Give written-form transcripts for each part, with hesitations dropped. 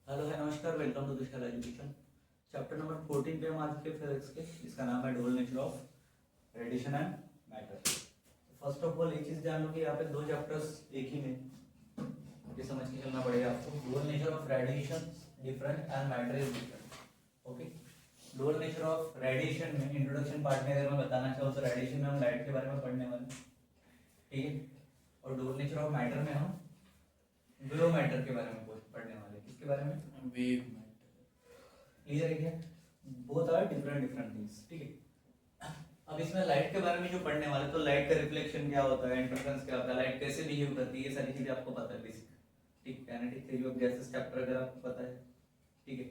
Hello है नमस्कार, welcome to Disha Education. Chapter number 14 पे हम आज के फिजिक्स के, इसका नाम है dual nature of radiation and matter. First of all एक चीज जान लो कि यहाँ पे दो चैप्टर्स एक ही में, ये समझ के चलना पड़ेगा आपको। Dual nature of radiation different and matter is different. Okay, dual nature of radiation में इंट्रोडक्शन पार्ट में अगर मैं बताना चाहूँ तो रेडिएशन में हम लाइट के बारे में पढ़ने वाले, ठीक है। और डुअल नेचर ऑफ मैटर में हम वेव मैटर के बारे में पढ़ने वाले। किसके बारे में? Wave matter. क्लियर है क्या? Both are different different things, ठीक है। अब इसमें लाइट के बारे में जो पढ़ने वाले, तो लाइट का रिफ्लेक्शन क्या होता है, इंटरफेरेंस क्या होता है, लाइट कैसे बिहेव करती है, ये सारी चीजें आपको पता है बेसिक, ठीक। Kinetic theory of gases chapter अगर आपको पता है, ठीक है।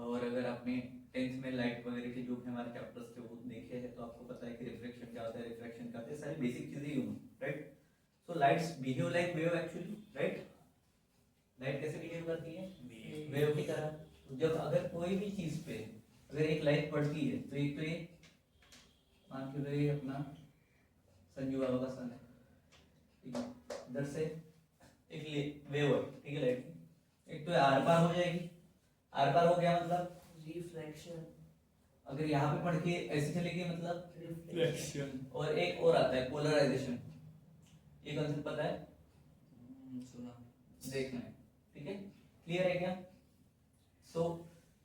और अगर आपने 10th में लाइट वगैरह के जो भी हमारे चैप्टर्स थे वो देखे हैं तो आपको पता है कि रिफ्लेक्शन क्या होता है, रिफ्रैक्शन क्या होता है, सारी बेसिक चीजें ही होंगी, right. So lights behave like wave actually, right. Light कैसे बिहेव करती है? वेव की तरह। तो जब अगर कोई भी चीज पे अगर एक लाइट पड़ती है तो एक तो ये मान के ये अपना संजू बाबा का सन है, ठीक है। इधर से एक वेव है, ठीक है, लाइट की। एक तो आर पार हो जाएगी, आर पार हो गया मतलब रिफ्लेक्शन। अगर यहाँ पे पढ़ के ऐसे चलेगी मतलब रिफ्लेक्शन। और एक और आता है पोलराइजेशन। ये कॉन्सेप्ट पता है? सुना। देखना है, ठीक है। क्लियर है क्या? सो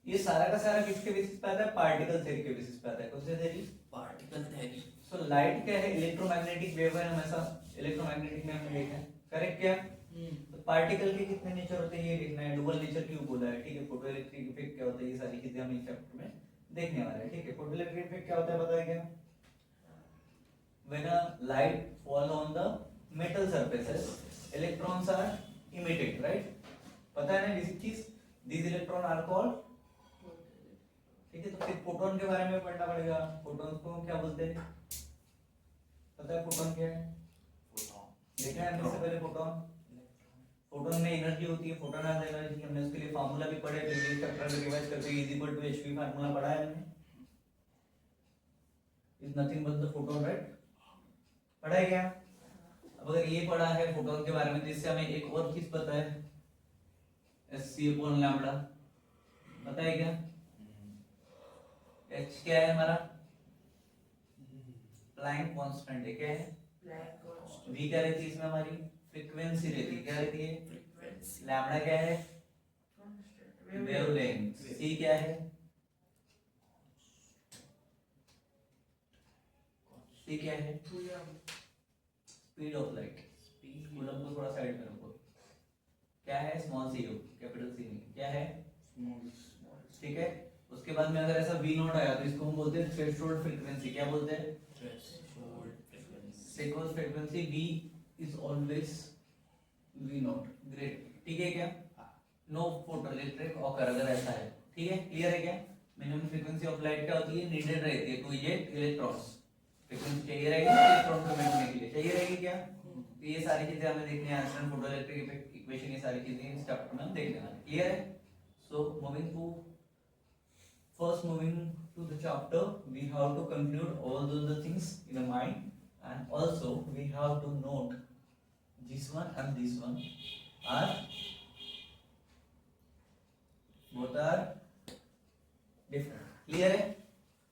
ये सारा का सारा किसके बेसिस पे आता है? पार्टिकल थ्योरी के बेसिस पे आता है। कौन सी theory? Particle theory. So light क्या है? इलेक्ट्रोमैग्नेटिक वेव है, हमेशा इलेक्ट्रोमैग्नेटिक में हमने देखा है, करेक्ट क्या? तो पार्टिकल के कितने नेचर होते हैं ये देखना है। डुअल नेचर क्यों बोला है, ठीक है। फोटो इलेक्ट्रिक इफेक्ट क्या होता है, ये सारी चीजें हम इस चैप्टर में देखने वाले हैं, ठीक है। फोटो इलेक्ट्रिक इफेक्ट क्या होता है पता है क्या? When a light fall on the metal surfaces, electrons are emitted, right? पता है ना बेसिक चीज? These electron are called, ठीक है। तो फिर फोटोन के बारे में पढ़ना पड़ेगा। फोटोन को क्या बोलते हैं पता है? फोटोन क्या है? देखा है हमने इससे पहले? फोटोन में एनर्जी होती है, फोटोन आर एनर्जी। हमने उसके लिए फार्मूला भी पढ़े, प्रीवियस चैप्टर में रिवाइज करते हैं। Is equal to hv formula पढ़ा है हमने। Is nothing but the photon, right? पढ़ा है क्या? अब अगर ये पढ़ा है फोटोन के बारे में तो इससे हमें एक और चीज पता है, Sc/λ पता है क्या? H क्या है हमारा? प्लैंक कांस्टेंट है, क्या है? Planck constant. V क्या रहती है इसमें हमारी? फ्रीक्वेंसी रहती है, क्या रहती है? फ्रीक्वेंसी। लैम्डा क्या है? वेवलेंथ। C क्या है? C क्या है? Speed of light. कूलम को थोड़ा साइड में रखो। क्या है? स्मॉल सी, कैपिटल सी नहीं, क्या है? स्मॉल। ठीक है। उसके बाद में अगर ऐसा V नोट आया तो इसको हम बोलते हैं थ्रेशोल्ड फ्रीक्वेंसी। क्या बोलते हैं? Threshold frequency. Threshold frequency V is always V note, great, ठीक है क्या? नो फोटो इलेक्ट्रिक ऑकर अगर ऐसा है, ठीक है। क्लियर है क्या? मिनिमम फ्रीक्वेंसी ऑफ लाइट क्या होती है? नीडेड रहती है टू इजेक्ट इलेक्ट्रॉन्स। फ्रीक्वेंसी चाहिए रहेगी इलेक्ट्रॉन को मिलने के लिए, चाहिए रहेगी क्या? तो ये सारी चीजें हमें देखनी है। Answer photo electric effect equation, ये सारी चीजें इस चैप्टर में हम देखने वाले। क्लियर है? सो moving to the chapter, we have to conclude all those things in a mind, and also we have to note this one and this one are both are different. Clear है?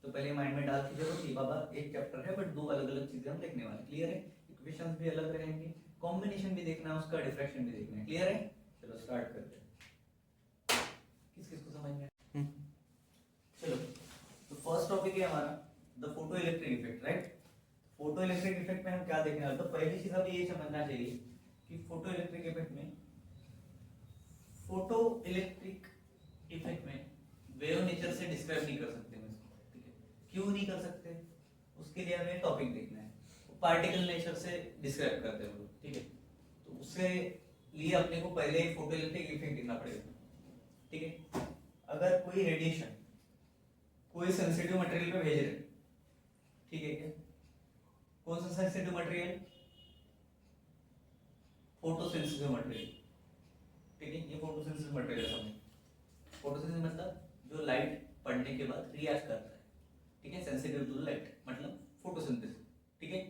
तो पहले mind में डाल के जरूर कि बाबा एक chapter है बट दो अलग अलग चीजें हम देखने वाले। क्लियर है? इक्वेशंस भी अलग रहेंगे, कॉम्बिनेशन भी देखना है उसका, डिफ्रैक्शन भी देखना है। क्लियर है? चलो स्टार्ट करते हैं। किस किस को समझ में? चलो, तो फर्स्ट टॉपिक है हमारा the photo electric effect, right. Photo electric effect में हम क्या देखने वाले? तो पहली चीज हमें ये समझना चाहिए कि फोटो इलेक्ट्रिक इफेक्ट में वेव नेचर से डिस्क्राइब नहीं कर सकते हम इसको, ठीक है। क्यों नहीं कर सकते? उसके लिए हमें टॉपिक देखना है। पार्टिकल नेचर से डिस्क्राइब करते हैं वो, ठीक है। तो उससे लिए अपने को पहले फोटो इलेक्ट्रिक इफेक्ट देखना पड़ेगा, ठीक है। अगर कोई रेडिएशन कोई सेंसिटिव मटेरियल पे भेज रहे, ठीक है क्या? कौन सा sensitive material? Photo sensitive material, ठीक है। ये फोटो सेंसिटिव मटेरियल है। फोटो सेंसिटिव मतलब जो लाइट पड़ने के बाद रिएक्ट करता है, ठीक है। सेंसिटिव टू लाइट मतलब फोटोसिंथेसिस, ठीक है।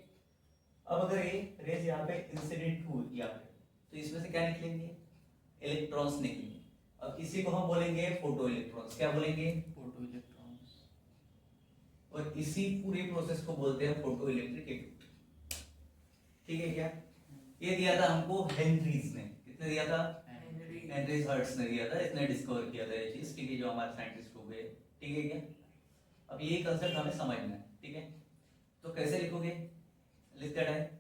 अब अगर ये रेज यहाँ पे इंसिडेंट हुई यहाँ पे, तो इसमें से क्या निकलेंगे? इलेक्ट्रॉन्स निकलेंगे। अब इसी को हम बोलेंगे फोटो इलेक्ट्रॉन्स। क्या बोलेंगे? Photo electrons. और इसी पूरी प्रोसेस को बोलते हैं फोटो इलेक्ट्रिक इफेक्ट। ठीक है क्या? ये दिया था हमको हेनरीज ने। किसने दिया था? हेनरीज हर्ट्ज ने दिया था। इसने डिस्कवर किया था ये चीज, ठीक है, जो हमारे साइंटिस्ट हो गए। ठीक है क्या? अब ये कंसेप्ट हमें समझना है। ठीक है, तो कैसे लिखोगे? लिखते है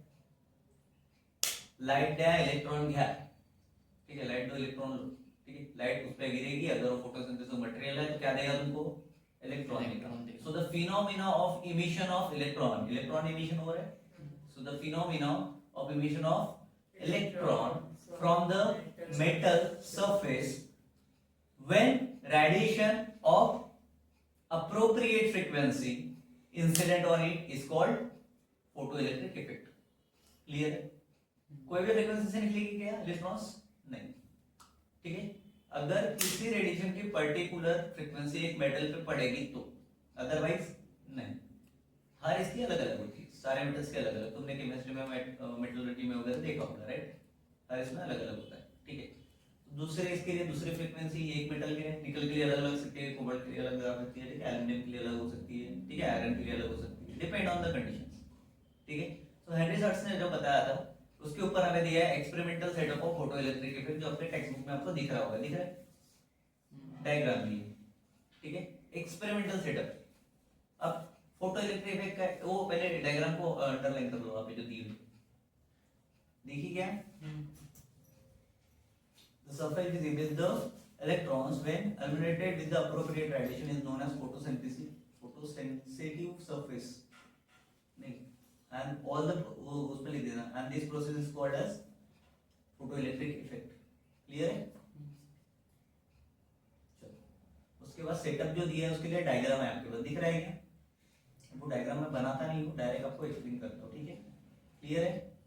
लाइट द्या, इलेक्ट्रॉन घ्या। ठीक है, लाइट दो, इलेक्ट्रॉन लो। ठीक है, लाइट उस पर गिरेगी, अगर वो फोटोसिंथेसिस मटेरियल है तो क्या देगा तुमको? इलेक्ट्रॉन देगा। So the phenomena of emission of electron, electron emission हो रहा है। So the phenomena of emission of electron from the metal surface when radiation of appropriate frequency incident on it is called photoelectric effect. Clear है? कोई भी frequency से निकलेगी क्या electrons? नहीं। ठीक है, अगर किसी रेडिएशन की पर्टिकुलर फ्रीक्वेंसी एक मेटल पे पड़ेगी तो, अदरवाइज नहीं। हर इसकी अलग अलग होती है, सारे मेटल्स के अलग अलग। तुमने केमिस्ट्री में मेटलर्जी में वगैरह देखा होगा, राइट? हर इसमें अलग अलग होता है। ठीक है, दूसरे इसके लिए दूसरी फ्रीक्वेंसी, एक मेटल के निकल के लिए अलग अलग सकती है, कोबाल्ट के लिए अलग हो सकती है, ठीक है, एल्युमिनियम के लिए अलग हो सकती है, ठीक है, आयरन के लिए अलग हो सकती है, डिपेंड ऑन द कंडीशंस। ठीक है, तो हेनरी हर्ट्ज ने जो बताया था उसके ऊपर हमें दिया है experimental setup of photo electric effect, जो अपने टेक्स्ट बुक में आपको दिख रहा होगा। दिख रहा है डायग्राम में? ठीक है, एक्सपेरिमेंटल सेटअप। अब फोटो इलेक्ट्रिक इफेक्ट का वो पहले डायग्राम को अंडरलाइन कर लो, वहां पे जो दी हुई देखी क्या? The surface is with the electrons when illuminated with the appropriate radiation is known as photosensitive surface. नहीं, and all the उस पे लिख देना, and this process is called as photoelectric effect. Clear है? चलो, उसके बाद सेटअप जो दिया है उसके लिए डायग्राम है आपके पास, दिख रहा है क्या? वो डायग्राम में बनाता नहीं हूँ, डायरेक्ट आपको एक्सप्लेन करता हूँ। ठीक है, क्लियर है?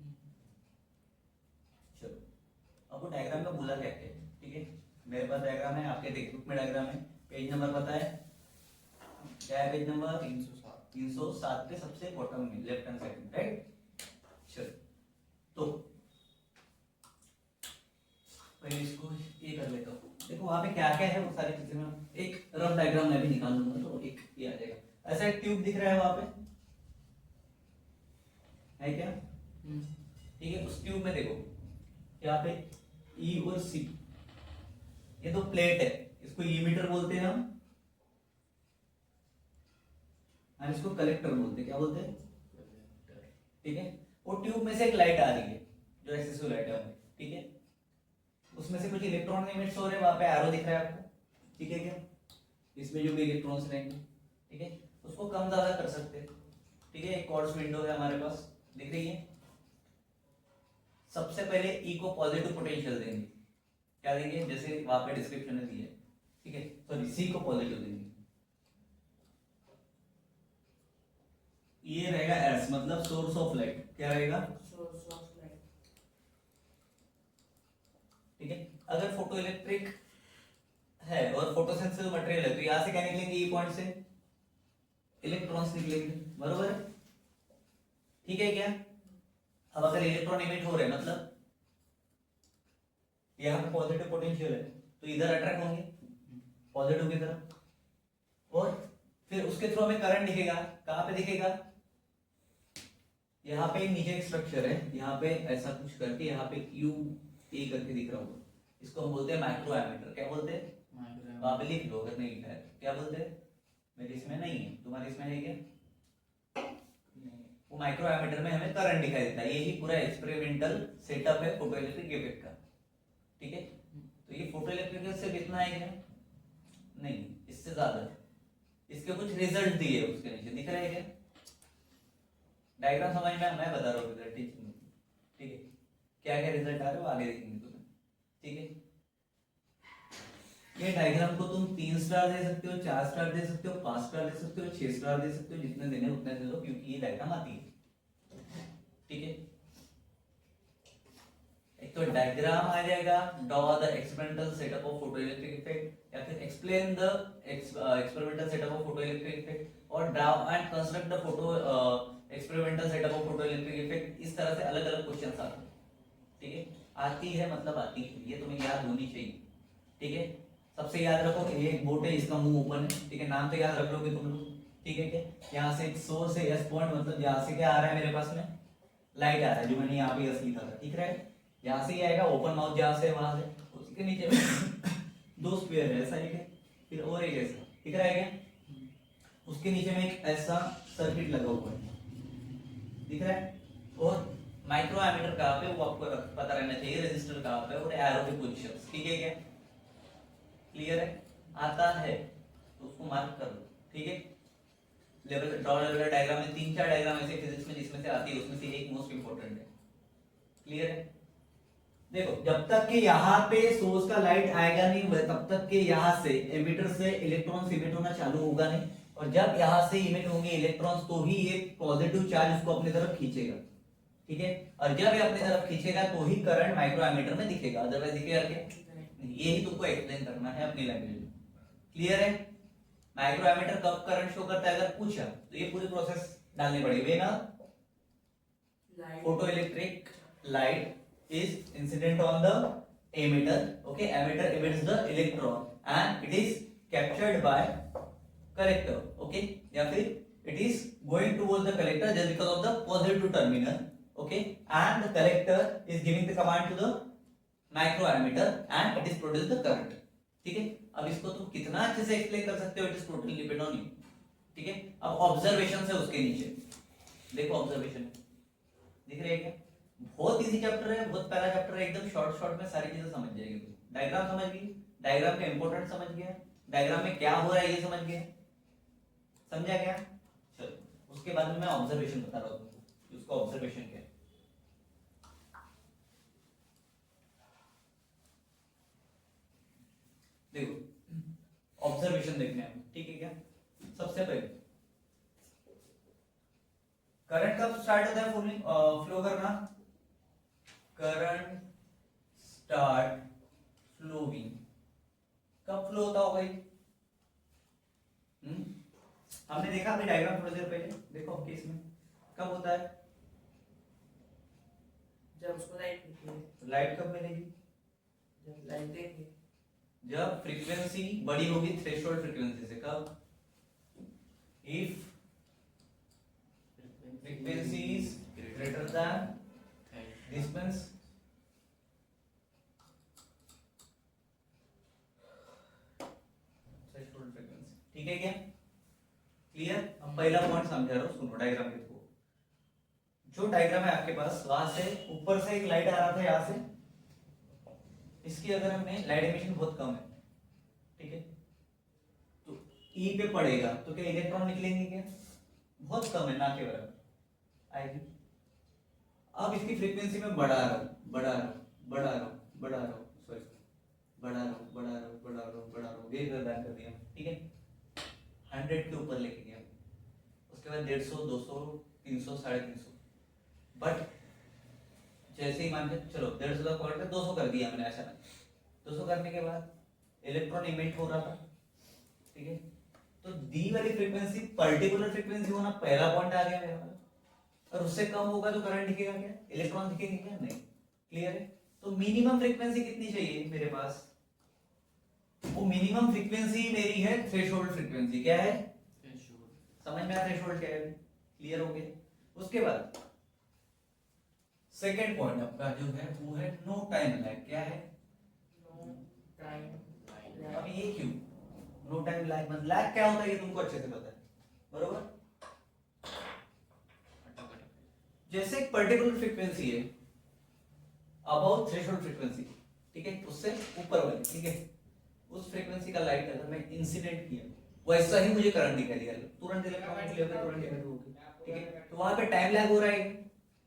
आपको डायग्राम का बोला क्या है? ठीक है, मेरे पास डायग्राम है, आपके टेक्स्ट बुक में डायग्राम है। पेज नंबर पता है क्या है? पेज नंबर 307 पे सबसे बॉटम में लेफ्ट हैंड साइड में, राइट? चलो, तो पहले इसको ये कर लेता हूँ। देखो वहां पे क्या क्या है वो सारी चीजें मैं एक रफ डायग्राम में भी निकाल लूंगा, तो एक ये आ जाएगा। ऐसा एक ट्यूब दिख रहा है वहां पे, है क्या? ठीक है, उस ट्यूब में देखो यहाँ पे E और C, ये दो प्लेट है, इसको ईमीटर बोलते हैं हम, और इसको कलेक्टर बोलते हैं। क्या बोलते हैं? ठीक है, वो ट्यूब में से एक लाइट आ रही है जो एक्सेसिव लाइट है, ठीक है, उसमें से कुछ इलेक्ट्रॉन इमिट्स हो रहे हैं, वहां पे एरो दिख रहा है आपको, ठीक है क्या? इसमें जो भी इलेक्ट्रॉन्स रहेंगे, ठीक है, उसको कम ज्यादा कर सकते हैं। ठीक है, एक क्वार्ट्ज विंडो है हमारे पास, दिख रही है? सबसे पहले E को पॉजिटिव पोटेंशियल देंगे। क्या देंगे? जैसे वहां पे डिस्क्रिप्शन में दिया है, ठीक है, सॉरी C को पॉजिटिव देंगे। ये रहेगा S, मतलब सोर्स ऑफ लाइट। क्या रहेगा? Source of light. ठीक है, अगर फोटो इलेक्ट्रिक है और फोटोसेंसिटिव मटेरियल है तो यहां से क्या निकलेंगे? ई पॉइंट से इलेक्ट्रॉन्स निकलेंगे, बरोबर? ठीक है क्या? अब अगर इलेक्ट्रॉन इमिट हो रहे हैं, मतलब यहाँ पे पॉजिटिव पोटेंशियल है, तो इधर अट्रैक्ट होंगे पॉजिटिव की तरफ, और फिर उसके थ्रू हमें करंट दिखेगा। कहाँ पे दिखेगा? यहाँ पे नीचे एक स्ट्रक्चर है, यहाँ पे ऐसा कुछ करके यहाँ पे क्यू ए करके दिख रहा होगा, इसको हम बोलते हैं माइक्रो एमीटर। क्या बोलते हैं? वहां पे लिख लो अगर नहीं लिखा है। क्या बोलते हैं? मेरे इसमें नहीं है, तुम्हारे इसमें है क्या? वो माइक्रो एमीटर में हमें करंट दिखाई देता है। यही पूरा एक्सपेरिमेंटल सेटअप है फोटो इलेक्ट्रिक इफेक्ट का। ठीक है, तो ये फोटो इलेक्ट्रिक से इतना है क्या? नहीं, इससे ज्यादा। इसके कुछ रिजल्ट दिए उसके नीचे, दिख रहे हैं क्या? डायग्राम समझ में? मैं बता रहा हूँ रिजल्ट, ठीक है, क्या क्या रिजल्ट आ रहे हो आगे देखेंगे तुम्हें। ठीक है, ये डायग्राम को तुम 3 स्टार दे सकते हो, 4 स्टार दे सकते हो, 5 स्टार दे सकते हो, 6 स्टार दे सकते हो, जितने देने उतने दे दो, क्योंकि ये डायग्राम आती है। ठीक है, एक तो डायग्राम आ जाएगा, draw the experimental setup of photoelectric effect, या फिर explain the experimental setup of photoelectric effect, और draw and construct the photo experimental setup of photoelectric effect. इस तरह से अलग अलग क्वेश्चंस आते हैं। ठीक है, आती है मतलब आती है, ये तुम्हें याद होनी चाहिए। ठीक है। सबसे याद रखो ये एक बोट है, इसका मुंह ओपन है, ठीक है। नाम तो याद रख लोगे तुम लोग, ठीक है क्या। यहाँ से एक सोर्स है एस पॉइंट, मतलब यहाँ से क्या आ रहा है मेरे पास में, लाइट आ रहा है, जो मैंने यहाँ पे एस लिखा था, ठीक है। यहाँ से ही आएगा ओपन माउथ, जहाँ से वहां से, उसके नीचे दो स्क्वायर है, ऐसा एक है, फिर और एक ऐसा, ठीक है। उसके नीचे में एक ऐसा सर्किट लगा हुआ है, दिख रहा है। और माइक्रो एमीटर कहाँ पे, वो आपको पता रहना चाहिए, रेजिस्टर कहाँ पे और एरो की पोजीशंस, ठीक है क्या। क्लियर है, आता है तो उसको मार्क कर लो, ठीक है। लेवल ड्रॉ लेवल डायग्राम में 3-4 डायग्राम ऐसे फिजिक्स में जिसमें से आती है, उसमें से एक मोस्ट इंपोर्टेंट है। क्लियर है। देखो जब तक कि यहाँ पे सोर्स का लाइट आएगा नहीं, तब तक के यहाँ से एमिटर से इलेक्ट्रॉन्स इमिट होना चालू होगा नहीं, और जब यहाँ से इमिट होंगे इलेक्ट्रॉन्स तो ही ये पॉजिटिव चार्ज उसको अपनी तरफ खींचेगा, ठीक है। और जब ये अपनी तरफ खींचेगा तो ही करंट माइक्रो एमीटर में दिखेगा, अदरवाइज दिखेगा क्या, यही तुमको एक्सप्लेन करना है अपनी लैंग्वेज में। क्लियर है। माइक्रो एमीटर कब करंट शो करता है अगर पूछा तो ये पूरी प्रोसेस डालनी पड़ेगी ना। Photo electric light is incident on the emitter, okay. Emitter emits the electron and it is captured by collector, okay, या फिर it is going towards the collector just because of the positive terminal, okay, and the collector is giving the command to the micro emitter and it is produce the current, ठीक है। अब इसको तुम कितना अच्छे से एक्सप्लेन कर सकते हो, it is totally depend on you, ठीक है। अब ऑब्जर्वेशन है उसके नीचे, देखो ऑब्जर्वेशन दिख रही है क्या, बहुत इजी चैप्टर है, बहुत प्यारा चैप्टर है, एकदम शॉर्ट में सारी चीजें समझ जाएगी। डायग्राम समझ गई, डायग्राम का इंपॉर्टेंट समझ गया, डायग्राम में क्या हो रहा है ये समझ गया, समझा क्या। चलो उसके बाद में मैं ऑब्जर्वेशन बता रहा हूँ, उसका ऑब्जर्वेशन क्या है। देखो ऑब्जर्वेशन देखने हैं, ठीक है क्या। सबसे पहले करंट कब स्टार्ट होता है फ्लो करना, करंट स्टार्ट फ्लोइंग कब फ्लो होता होगा ये, हमने देखा अभी डायग्राम थोड़ी देर पहले, देखो केस में कब होता है, जब उसको लाइट मिलती है। लाइट कब मिलेगी, जब लाइट देंगे, जब फ्रीक्वेंसी बड़ी होगी थ्रेशोल्ड फ्रीक्वेंसी से, कब, if frequency is greater than distance threshold frequency, ठीक है क्या। क्लियर। अब पहला पॉइंट समझा रहा हूं, सुनो डायग्राम के थ्रू। जो डायग्राम है आपके पास, वहां से ऊपर से एक लाइट आ रहा था यहाँ से, इसकी अगर हमने लाइट एमिशन बहुत कम है, ठीक है, तो ई पे पड़ेगा तो क्या इलेक्ट्रॉन निकलेंगे क्या, बहुत कम है, ना के बराबर आएगी। अब इसकी फ्रीक्वेंसी में बढ़ा रहा हूं, वेग बैक कर दिया, ठीक है, 100 के ऊपर लेके गया, उसके बाद 150, 200, 300, 350, बट जैसे ही मान के चलो 150 का क्वार्टर 200 कर दिया मैंने, ऐसा 200 करने के बाद इलेक्ट्रॉन इमिट हो रहा था, ठीक है। तो दी वाली फ्रीक्वेंसी पर्टिकुलर फ्रीक्वेंसी होना पहला पॉइंट आ गया मेरे पास, और उससे कम होगा तो करंट दिखेगा क्या, इलेक्ट्रॉन दिखेंगे क्या, नहीं। क्लियर है। तो मिनिमम फ्रीक्वेंसी कितनी चाहिए मेरे पास, वो मिनिमम फ्रीक्वेंसी मेरी है थ्रेशोल्ड फ्रीक्वेंसी, क्या है, समझ में आया थ्रेशोल्ड क्या है, क्लियर हो गया। उसके बाद सेकंड पॉइंट आपका जो है वो है नो टाइम लैग, क्या है, नो टाइम। अब ये क्यों नो टाइम लैग, मतलब लैग क्या होता है ये तुमको अच्छे से पता है, बरोबर। जैसे एक पर्टिकुलर फ्रीक्वेंसी है अबाउट थ्रेशोल्ड फ्रीक्वेंसी, ठीक है, उससे ऊपर वाली, ठीक है, उस फ्रीक्वेंसी का लाइट अगर मैं इंसिडेंट किया, वैसा ही मुझे करंट दिखाई दिया, तुरंत इलेक्ट्रॉन निकलेगा, तुरंत इमिट होगी, ठीक है। तो वहां पे टाइम लैग हो रहा है,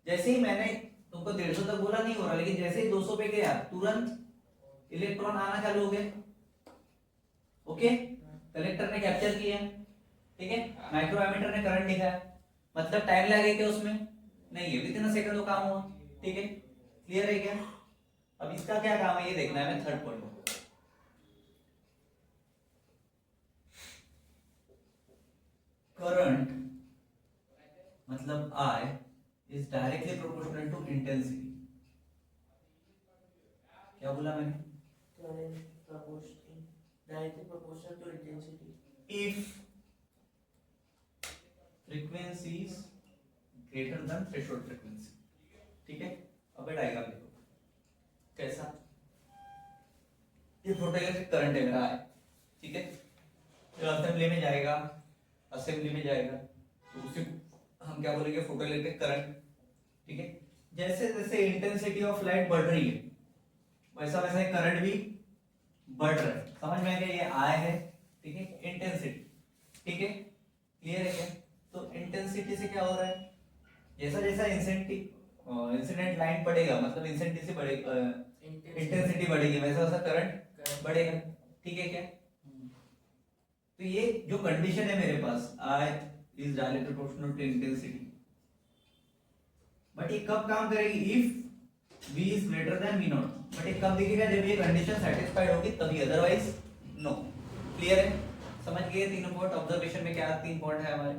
जैसे ही मैंने तुमको 150 तक बोला नहीं हो रहा, लेकिन जैसे ही 200 पे गया तुरंत इलेक्ट्रॉन आना चालू हो गया, ओके, कलेक्टर ने कैप्चर किया, ठीक है, माइक्रो एमीटर ने करंट दिखाया, मतलब टाइम लैग है क्या उसमें, नहीं है, विद इन अ सेकंड वो काम हुआ, ठीक है। क्लियर है क्या। अब इसका क्या काम है ये देखना है मैं, थर्ड पॉइंट। करंट मतलब I is directly proportional to intensity, क्या बोला मैंने, current proportion directly proportional to intensity. if frequency is greater than threshold frequency. ठीक है, अब ये डायग्राम देखो कैसा, ये फोटोइलेक्ट्रिक करंट है मेरा है, ठीक है, जो असेंबली में जाएगा, असेंबली में जाएगा तो उसे हम क्या बोलेंगे, फोटोइलेक्ट्रिक करंट, ठीक है। जैसे जैसे इंटेंसिटी ऑफ लाइट बढ़ रही है वैसा वैसा करंट भी बढ़ रहा है, समझ में आ गया, ये आई है, ठीक है, इंटेंसिटी, ठीक है, क्लियर है क्या। तो इंटेंसिटी से क्या हो रहा है, जैसा जैसा इंसिडेंट लाइन बढ़ेगा मतलब इंटेंसिटी से बढ़ेगा, इंटेंसिटी बढ़ेगी वैसा वैसा करंट बढ़ेगा, ठीक है क्या। तो ये जो कंडीशन है मेरे पास, I is directly proportional to intensity, but ये कब काम करेगी, if V is greater than V naught, but ये कब दिखेगा, जब ये कंडीशन सेटिस्फाइड होगी तभी, अदरवाइज नो। क्लियर है, समझ गए तीनों पॉइंट। ऑब्जर्वेशन में क्या तीन पॉइंट है हमारे,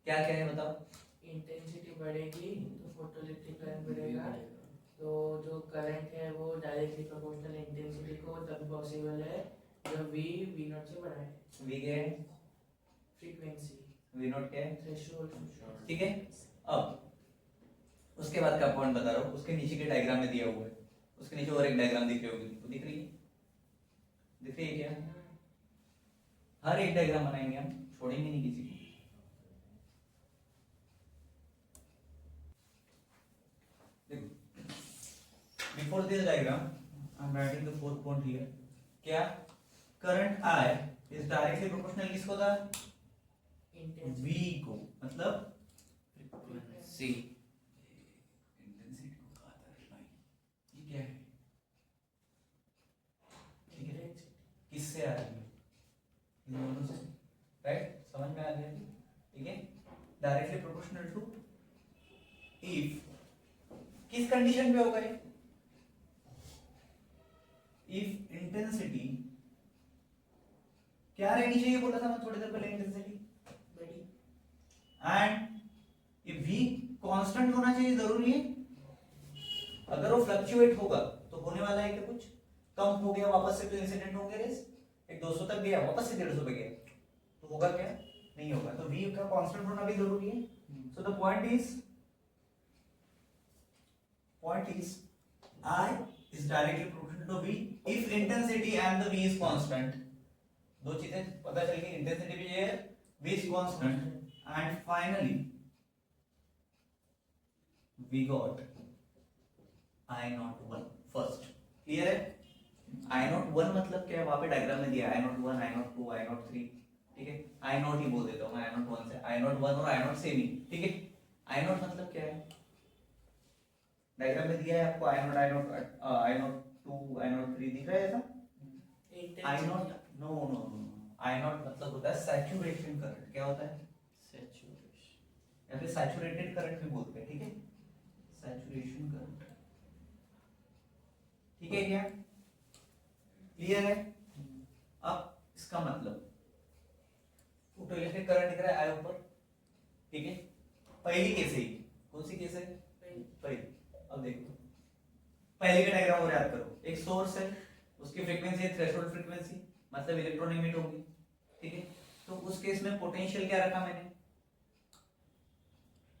क्या क्या है बताओ। इंटेंसिटी बढ़ेगी तो फोटोइलेक्ट्रिक करंट बढ़ेगा, तो जो करंट है वो डायरेक्टली प्रोपोर्शनल इंटेंसिटी को तब पॉसिबल है जब V नॉट से बड़ा है। V क्या है, फ्रीक्वेंसी, V नॉट क्या है, थ्रेशोल्ड, ठीक है। अब उसके बाद का पॉइंट बता रहा हूँ, उसके नीचे के डायग्राम में दिया हुआ है, उसके नीचे और एक डायग्राम दिख रही होगी, तो दिख रही है, दिख रही है क्या, हर एक डायग्राम बनाएंगे हम, छोड़ेंगे नहीं किसी को। Before this diagram, I am writing the fourth point here. क्या current I is directly proportional किसको था, V को, मतलब फ्रीक्वेंसी, इंटेंसिटी को कहा था भाई, ये क्या है, ठीक है, किससे आ रही है, इन दोनों से, राइट, समझ में आ गया, ठीक है। डायरेक्टली प्रोपोर्शनल टू, इफ किस कंडीशन पे होगा ये, इफ इंटेंसिटी क्या रहनी चाहिए बोला था मैं थोड़ी देर पहले, इंटेंसिटी बड़ी, एंड ये V कांस्टेंट होना चाहिए, जरूरी है, अगर वो फ्लक्चुएट होगा तो होने वाला है कि कुछ कम हो गया वापस से तो इंसिडेंट होंगे रेस, एक 200 तक गया वापस से 150 पे गया तो होगा क्या, नहीं होगा, तो V का कांस्टेंट होना भी जरूरी है। So the point is I is directly proportional to V if intensity and the V is constant। दो चीजें पता चल गई, इंटेंसिटी भी है, V is constant, and finally we got I naught 1 first। Clear है, I naught 1 मतलब क्या है, वहां पे डायग्राम में दिया I naught 1, I naught 2, I naught 3, ठीक है, I naught ही बोल देता हूं मैं, I naught 1 से, I naught 1 और I naught सेम ही, ठीक है। I naught मतलब क्या है, डायग्राम में दिया है आपको, I naught 2, I naught 3 दिख रहा है ऐसा, I naught no no no, I naught मतलब होता है सैचुरेशन करंट, क्या होता है, सैचुरेशन, या फिर सैचुरेटेड करंट भी बोलते हैं, ठीक है, सैचुरेशन करंट, ठीक है क्या, क्लियर है। अब इसका मतलब फोटोइलेक्ट्रिक करंट दिख रहा है I ऊपर, ठीक है, पहली केस है, कौन सी केस है, पहली। अब देखो पहले का डायग्राम और याद करो, एक सोर्स है, उसकी फ्रीक्वेंसी है थ्रेशोल्ड फ्रीक्वेंसी, मतलब इलेक्ट्रॉन इमिट होगी, ठीक है। तो उस केस में पोटेंशियल क्या रखा मैंने,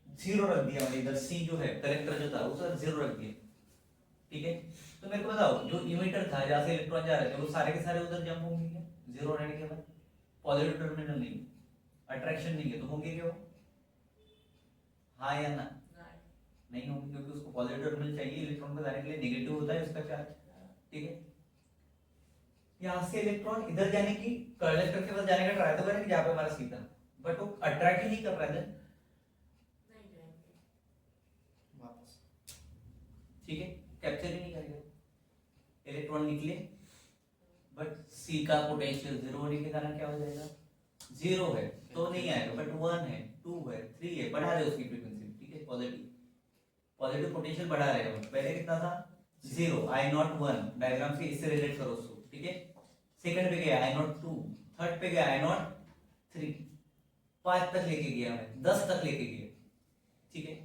जीरो रख दिया मैंने, इधर C जो है कलेक्टर जो था उसे जीरो रख दिया, ठीक है। तो मेरे को बताओ जो इमिटर था जहां से इलेक्ट्रॉन जा रहे थे वो सारे के सारे उधर जंप होंगे क्या, जीरो रहने के बाद, पॉजिटिव टर्मिनल नहीं, अट्रैक्शन नहीं है तो होंगे क्या, हाँ या ना, नहीं होंगे, क्योंकि उसको पॉजिटिव टर्मिनल चाहिए इलेक्ट्रॉन को जाने के लिए, नेगेटिव होता है उसका चार्ज, ठीक है। यहाँ से इलेक्ट्रॉन इधर जाने की, कलेक्टर के पास जाने का ट्राई तो करेंगे जहाँ पे हमारा सी था, बट वो अट्रैक्ट ही नहीं कर रहा है वापस, ठीक है, कैप्चर ही नहीं करेगा, इलेक्ट्रॉन निकले बट सी का पोटेंशियल जीरो होने के कारण क्या हो जाएगा, जीरो है तो नहीं आएगा, बट 1 है, 2 है, 3 है, बढ़ा दे उसकी फ्रीक्वेंसी, ठीक है, पॉजिटिव पोटेंशियल बढ़ा रहेगा, पहले कितना था, जीरो, I naught 1, डायग्राम से इससे रिलेट करो उसको, ठीक है। सेकंड पे गया I naught 2, थर्ड पे गया I naught 3, 5 तक लेके गया मैं, 10 तक लेके गया, ठीक है।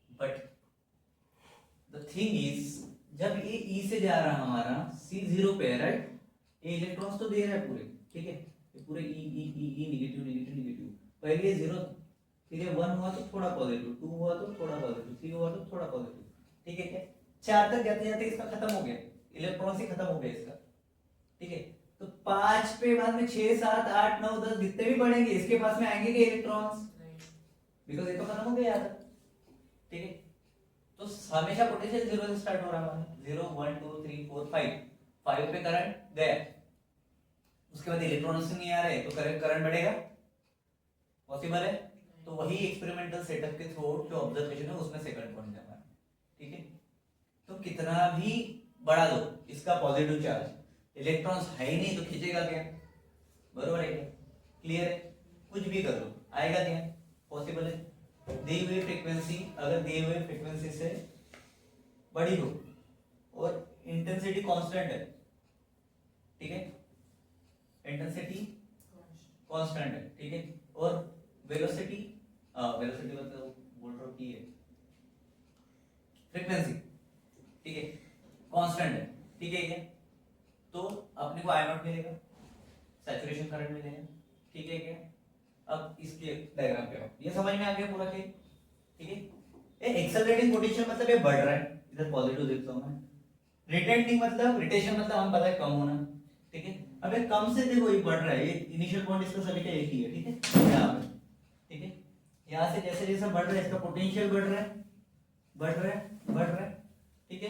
बट थिंग इज जब ये ई से जा रहा हमारा सी जीरो पे है राइट, ये इलेक्ट्रॉन्स तो दे रहा है पूरे, ठीक है, ये पूरे ई ई ई ई नेगेटिव नेगेटिव नेगेटिव, पहले ये जीरो, फिर ये 1 हुआ तो थोड़ा पॉजिटिव, 2 हुआ तो थोड़ा पॉजिटिव, 3 हुआ तो थोड़ा पॉजिटिव, ठीक है क्या, 4 तक जाते जाते इसका खत्म हो गया, इलेक्ट्रॉन से खत्म हो गया इसका, ठीक है। तो 5 पे बाद में 6 7 8 9 10 जितने भी बढ़ेंगे इसके पास में आएंगे कि इलेक्ट्रॉन्स, बिकॉज ये तो खत्म हो गया यार, ठीक है। तो हमेशा पोटेंशियल जीरो से स्टार्ट हो रहा है, 0 1 2 3 4 5 पे करंट गया, उसके बाद इलेक्ट्रॉन्स नहीं आ रहे तो करंट बढ़ेगा, पॉसिबल है। तो वही एक्सपेरिमेंटल सेटअप के थ्रू जो ऑब्जर्वेशन है उसमें सेकंड पॉइंट है, ठीक है। तो कितना भी बढ़ा दो इसका पॉजिटिव चार्ज, इलेक्ट्रॉन्स है ही नहीं तो खींचेगा क्या, बरोबर है क्या, क्लियर है, कुछ भी कर लो आएगा क्या, पॉसिबल है। दी हुई फ्रीक्वेंसी अगर दी हुई फ्रीक्वेंसी से बड़ी हो और इंटेंसिटी कांस्टेंट है, ठीक है, इंटेंसिटी कांस्टेंट है, ठीक है, और वेलोसिटी वेलोसिटी मतलब बोल रहा हूँ कि है फ्रीक्वेंसी, ठीक है, कांस्टेंट है, ठीक है क्या, तो अपने को आई नॉट मिलेगा, सैचुरेशन करंट मिलेगा, ठीक है क्या। अब इसके डायग्राम पे आओ, ये समझ में आ गया पूरा के, ठीक है। ये एक्सेलरेटिंग पोटेंशियल मतलब ये बढ़ रहा है, इधर पॉजिटिव देखता हूं मैं, रिटेंडिंग मतलब रिटेशन मतलब हम पता है कम होना, ठीक है। अब ये कम से देखो ये बढ़ रहा है, ये इनिशियल पॉइंट इसका सभी का एक ही है, ठीक है, यहाँ पे, ठीक है, यहाँ से जैसे जैसे बढ़ रहा है इसका पोटेंशियल बढ़ रहा है, बढ़ रहा है, बढ़ रहा है, ठीक है,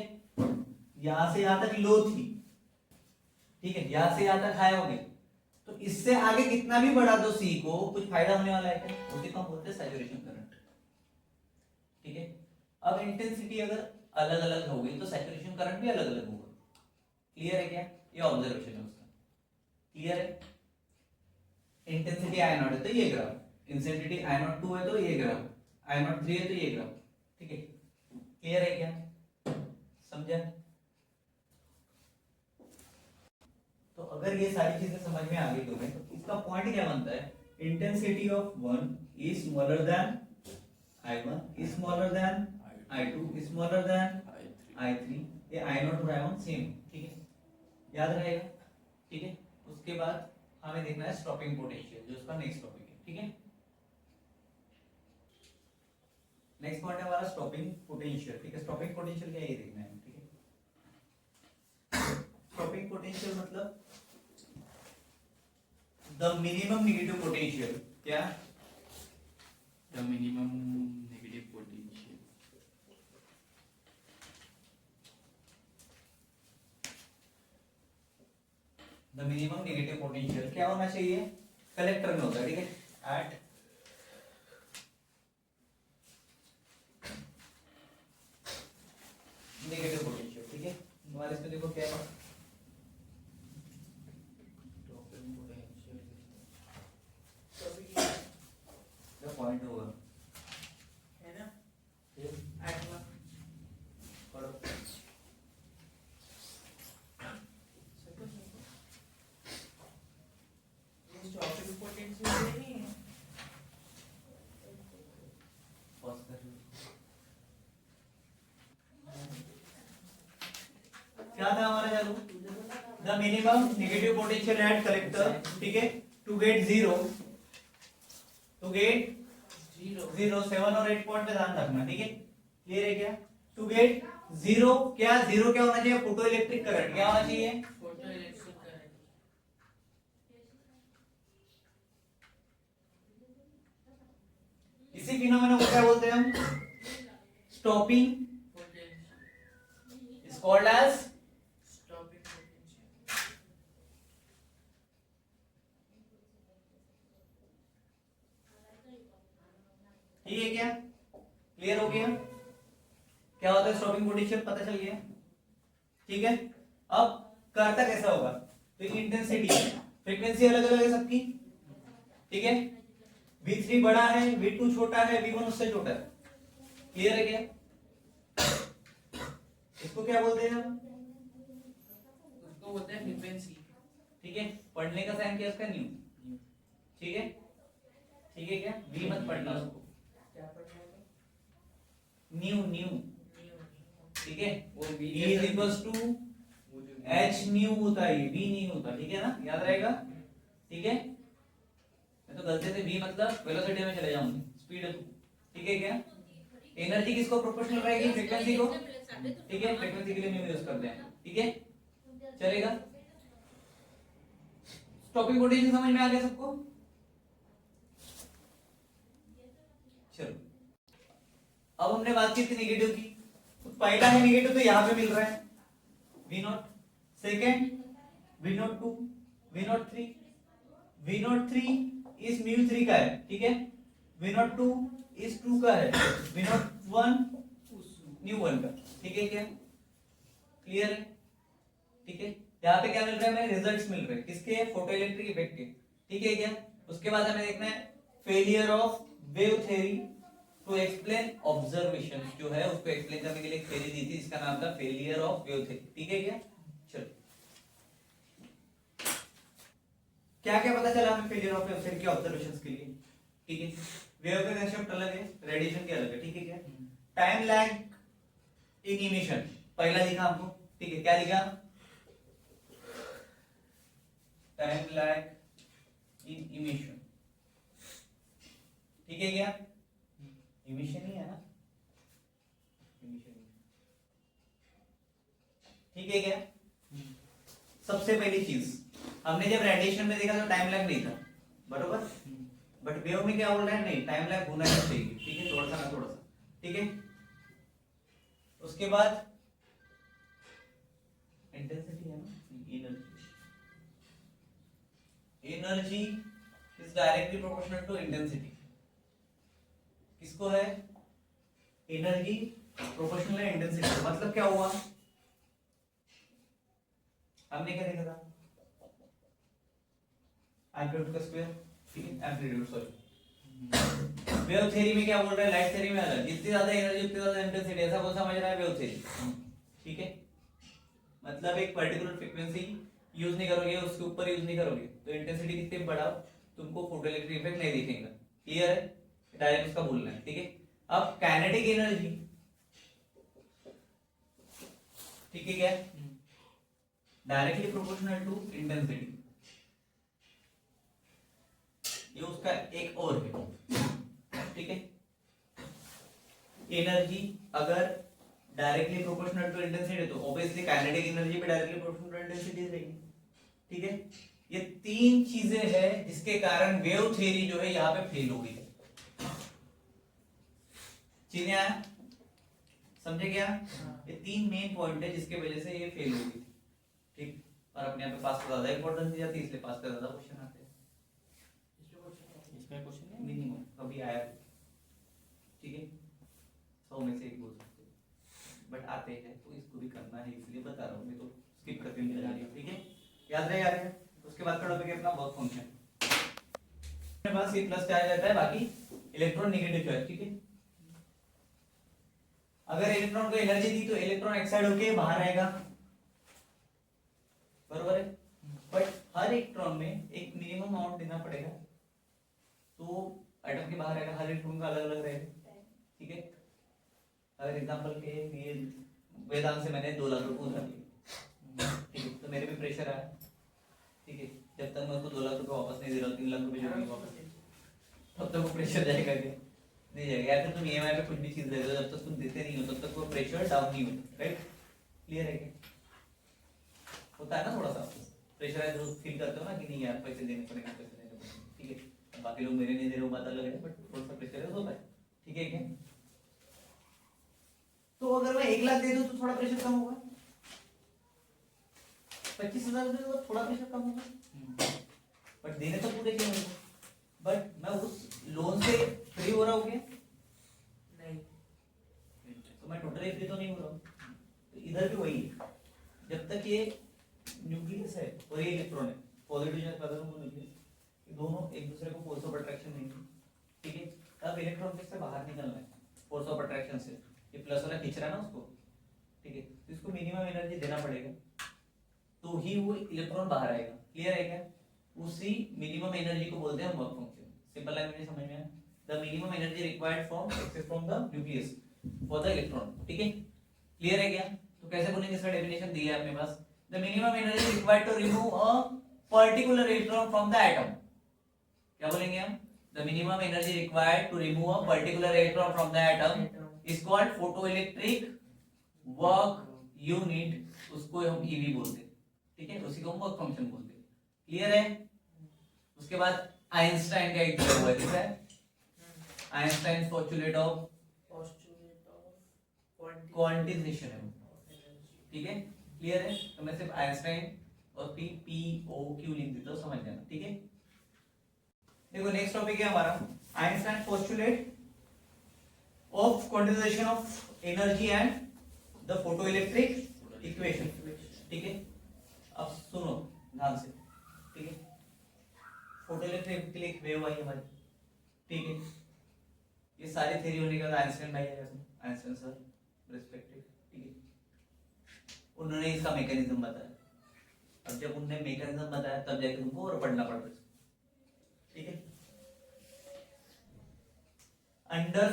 यहाँ से यहाँ तक लो थी, ठीक है, यहाँ से यहाँ तक हाई हो गई, तो इससे आगे कितना भी बढ़ा दो सी को कुछ फायदा होने वाला है क्या, उसी को हम बोलते हैं सैचुरेशन करंट, ठीक है। अब इंटेंसिटी अगर अलग अलग हो गई तो सैचुरेशन करंट भी अलग अलग होगा, क्लियर है क्या, ये ऑब्जर्वेशन है उसका, क्लियर है। इंटेंसिटी आई नॉट है तो ये ग्राफ, इंटेंसिटी आई नॉट 2 है तो ये ग्राफ, आई नॉट 3 है तो ये ग्राफ, ठीक है, क्लियर है क्या, समझा। तो अगर ये सारी चीजें समझ में आ गई तुम्हें तो इसका पॉइंट क्या बनता है, intensity of one is smaller than I1 is smaller than I2 is smaller than I3, ये I0 और I1 सेम, ठीक है, याद रहेगा, ठीक है। उसके बाद हमें देखना है स्टॉपिंग पोटेंशियल, जो उसका नेक्स्ट टॉपिक है, ठीक है। नेक्स्ट पॉइंट है हमारा स्टॉपिंग पोटेंशियल, ठीक है, स्टॉपिंग पोटेंशियल क्या है ये देखना है, ठीक है। स्टॉपिंग पोटेंशियल मतलब द मिनिमम नेगेटिव पोटेंशियल, क्या, The minimum negative potential. The minimum negative potential क्या होना चाहिए, कलेक्टर में होता है, ठीक है, एट नेगेटिव पोटेंशियल, ठीक है। हमारे इसमें देखो क्या है, पॉइंट होगा है ना, ये 8वां पढ़ो, ये स्टॉपिंग पोटेंशियल नहीं है, पॉज कर लो। क्या था हमारा चालू, the minimum negative potential at collector, ठीक है, to get zero, to get 0 7 और 8 पॉइंट पे ध्यान रखना, ठीक है, क्लियर है क्या। टू गेट जीरो, क्या जीरो क्या होना चाहिए, फोटो इलेक्ट्रिक करंट क्या होना चाहिए, फोटो इलेक्ट्रिक करंट, इसी फिनोमेना को क्या बोलते हैं हम, stopping, potential, is called as stopping potential, ठीक है क्या, क्लियर हो गया, क्या होता है स्टॉपिंग पोटेंशियल पता चल गया, ठीक है। अब करता कैसा होगा, तो इंटेंसिटी फ्रीक्वेंसी अलग अलग है सबकी, ठीक है, V3 बड़ा है, V2 छोटा है, V1 उससे छोटा है, क्लियर है क्या। इसको क्या बोलते हैं हम, उसको बोलते हैं फ्रीक्वेंसी, ठीक है, पढ़ने का साइन क्या इसका न्यू, ठीक है, ठीक है क्या, V मत पढ़ना उसको, क्या पढ़ना है, न्यू न्यू, न्यू, ठीक ठीक है, वो V E is equals to H nu होता है, V नहीं होता, ठीक है ना, याद रहेगा, ठीक है। मैं तो गलती से V मतलब वेलोसिटी में चले जाऊंगी, स्पीड, ठीक है क्या। एनर्जी किसको प्रोपोर्शनल रहेगी, फ्रीक्वेंसी को, ठीक है, फ्रीक्वेंसी के लिए म्यू यूज करते हैं, ठीक है, चलेगा। स्टॉपिंग पोटेंशियल समझ में आ गया सबको, चलो। अब हमने बात की थी नेगेटिव की, तो पहला है नेगेटिव तो यहाँ पे मिल रहा है V0, second V02, V03, V03 इस μ3 का है, ठीक है, V02 इस 2 का है, V01 μ1 का, ठीक है क्या, क्लियर है, ठीक है। यहाँ पे क्या मिल रहा है, हमें रिजल्ट्स मिल रहे हैं किसके, फोटो इलेक्ट्रिक इफेक्ट के, ठीक है क्या। उसके बाद हमें देखना है failure of wave theory to explain observations, जो है उसको एक्सप्लेन करने के लिए एक थ्योरी दी थी, इसका नाम था फेलियर ऑफ वेव थ्योरी, ठीक है क्या। चलो, क्या क्या पता चला हमें फेलियर ऑफ वेव थ्योरी के ऑब्जर्वेशंस के लिए, ठीक है। वेव का कंसेप्ट अलग है, रेडिएशन के अलग है, ठीक है क्या। टाइम लैग इन इमिशन पहला दिखा हमको, ठीक है, क्या दिखा, टाइम लैग इन इमिशन, ठीक है क्या, इमिशन ही है ना, इमिशन, ठीक है क्या। सबसे पहली चीज हमने जब रेडिएशन में देखा तो टाइम लैग नहीं था, बरोबर, बट वेव में क्या बोल रहे हैं, नहीं टाइम लैग होना ही चाहिए, ठीक है, थोड़ा सा ना थोड़ा सा, ठीक है। उसके बाद इंटेंसिटी है ना, energy is directly proportional to intensity, किसको है, एनर्जी प्रोपोर्शनल है इंटेंसिटी, मतलब क्या हुआ, हमने क्या देखा था, एम्पलीट्यूड का स्क्वायर, ठीक है, एम्पलीट्यूड, सॉरी। वेव थ्योरी में क्या बोल रहा है, लाइट थ्योरी में अलग, जितनी ज्यादा एनर्जी उतनी ज्यादा इंटेंसिटी, ऐसा कौन समझ रहा है वेव थ्योरी, ठीक है। मतलब एक पर्टिकुलर फ्रीक्वेंसी यूज नहीं करोगे, उसके ऊपर यूज नहीं करोगे तो इंटेंसिटी कितनी बढ़ाओ, तुमको फोटोइलेक्ट्रिक इफेक्ट नहीं दिखेगा, क्लियर है, डायरेक्ट उसका बोलना है, ठीक है। अब काइनेटिक एनर्जी, ठीक है क्या, डायरेक्टली प्रोपोर्शनल टू इंटेंसिटी, ये उसका एक और है, ठीक है। एनर्जी अगर डायरेक्टली प्रोपोर्शनल टू इंटेंसिटी तो ऑब्वियसली काइनेटिक एनर्जी भी डायरेक्टली प्रोपोर्शनल टू इंटेंसिटी रहेगी, ठीक है। ये तीन चीजें हैं जिसके कारण वेव थ्योरी जो है यहाँ पे फेल हो गई, चीजें आया, समझे क्या, ये तीन मेन पॉइंट है जिसके वजह से ये फेल हो गई, ठीक। और अपने यहाँ पे पास को ज्यादा इंपॉर्टेंस दी जाती है, इसलिए पास का ज्यादा क्वेश्चन आते हैं, इसमें क्वेश्चन मिनिमम कभी आया, ठीक है, 100 में से एक बोल सकते हैं, बट आते हैं तो इसको भी करना है, इसलिए बता रहा हूँ, मैं तो स्किप करके निकल जा रही हूँ, ठीक है, याद रहे यार। उसके बाद थोड़ा पे अपना वर्क फंक्शन, मेरे पास C+ क्या आ जाता है, बाकी इलेक्ट्रॉन नेगेटिव चार्ज, ठीक है। अगर इलेक्ट्रॉन को एनर्जी दी तो इलेक्ट्रॉन एक्साइड होके बाहर आएगा, बरोबर है, बट हर इलेक्ट्रॉन में एक मिनिमम अमाउंट देना पड़ेगा, तो एटम के बाहर आएगा, हर इलेक्ट्रॉन का अलग अलग रहेगा, ठीक है। अगर एग्जांपल के लिए वेदांत से मैंने 2 लाख रुपए उधार लिए, ठीक है, तो मेरे पे प्रेशर आया, ठीक है, जब तक मैं उसको 2 लाख रुपए वापस नहीं दे रहा, 3 लाख रुपए जो भी वापस, तब तक वो प्रेशर जाएगा क्या, नहीं जाएगा। या फिर तुम EMI पे कुछ भी चीज दे रहे हो, जब तक तुम देते नहीं हो तब तक वो प्रेशर डाउन नहीं होता, राइट, क्लियर है क्या, होता है ना थोड़ा सा प्रेशर है, जो फील करते हो ना कि नहीं यार पैसे देने पड़ेंगे, पैसे देने पड़ेंगे, ठीक है। बाकी लोग मेरे नहीं दे रहे हो बात अलग है, बट थोड़ा सा प्रेशर है, होता है, ठीक है क्या। तो अगर मैं 1 लाख दे दूं तो थोड़ा प्रेशर कम होगा, 25,000 दे दूं तो थोड़ा प्रेशर कम होगा, बट देने तो पूरे चाहिए मुझे, बट मैं उस लोन से फ्री हो रहा हूँ क्या, नहीं, तो मैं टोटली फ्री तो नहीं हो रहा हूँ। तो इधर भी वही है, जब तक ये न्यूक्लियस है और ये इलेक्ट्रॉन है, पॉजिटिव चार्ज पता है न्यूक्लियस, ये दोनों एक दूसरे को फोर्स ऑफ अट्रैक्शन देंगे, ठीक है। तब इलेक्ट्रॉन से बाहर निकलना है फोर्स ऑफ अट्रैक्शन से, ये प्लस वाला खींच रहा है ना उसको, ठीक है, तो इसको मिनिमम एनर्जी देना पड़ेगा, तो ही वो इलेक्ट्रॉन बाहर आएगा, क्लियर है क्या। उसी मिनिमम एनर्जी को बोलते हैं वर्क फंक्शन, सिंपल लैंग्वेज में समझ में आया, the minimum energy required from the nucleus for the electron, ठीक है। क्लियर है क्या? तो कैसे बोलेंगे, इसका डेफिनेशन दिया है अपने पास, the minimum energy required to remove a particular electron from the atom. क्या बोलेंगे हम? The minimum energy required to remove a particular electron from the atom is called photoelectric work unit, उसको हम ईवी बोलते हैं, ठीक है, उसी को हम वर्क फंक्शन बोलते हैं। क्लियर है? उसके बाद आइंस्टाइन का एक दिया हुआ है, ठीक है, आइंस्टाइन पोस्टुलेट ऑफ क्वांटिजेशन है, ठीक है, क्लियर है? तो मैं सिर्फ आइंस्टाइन और पी पी ओ क्यू लिख देता हूं, समझ जाना, ठीक है। देखो नेक्स्ट टॉपिक है हमारा Einstein postulate of quantisation of energy and the photoelectric equation, ठीक है। अब सुनो ध्यान से, ठीक है, फोटोइलेक्ट्रिक वेव आई हमारी, ठीक है, ये सारी थ्योरी होने के बाद आइंस्टाइन भाई आया, आइंस्टाइन सर रिस्पेक्टेड, ठीक है, उन्होंने इसका मैकेनिज्म बताया। अब जब उन्होंने मैकेनिज्म बताया तब जाके तुमको और पढ़ना पड़ रहा है, ठीक है। Under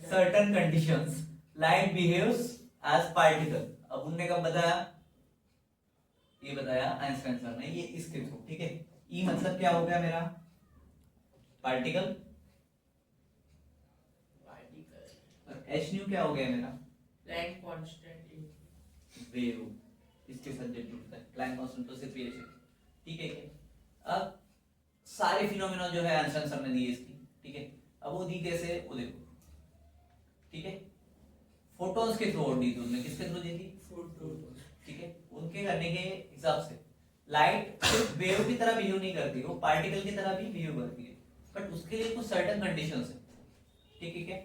certain conditions light behaves as particle. अब उन्होंने कब बताया? ये बताया आइंस्टाइन सर ने, ये इसके थ्रू, ठीक है। ई मतलब क्या हो गया मेरा? पार्टिकल। और एच न्यू क्या हो गया मेरा? Planck constant wave. इसके साथ जो जुड़ता है प्लैंक कांस्टेंट, तो सिर्फ ये, ठीक है क्या? अब सारे फिनोमेना जो है आइंस्टाइन सर ने दिए इसकी, ठीक है। अब वो दी कैसे, वो देखो, ठीक है, फोटॉन्स के थ्रू दी थी उन्होंने, किसके थ्रू दी थी? ठीक है, उनके करने के हिसाब से लाइट सिर्फ वेव की तरह बिहेव नहीं करती, वो पार्टिकल की तरह भी बिहेव करती है, बट उसके लिए कुछ सर्टेन कंडीशंस है, ठीक है क्या?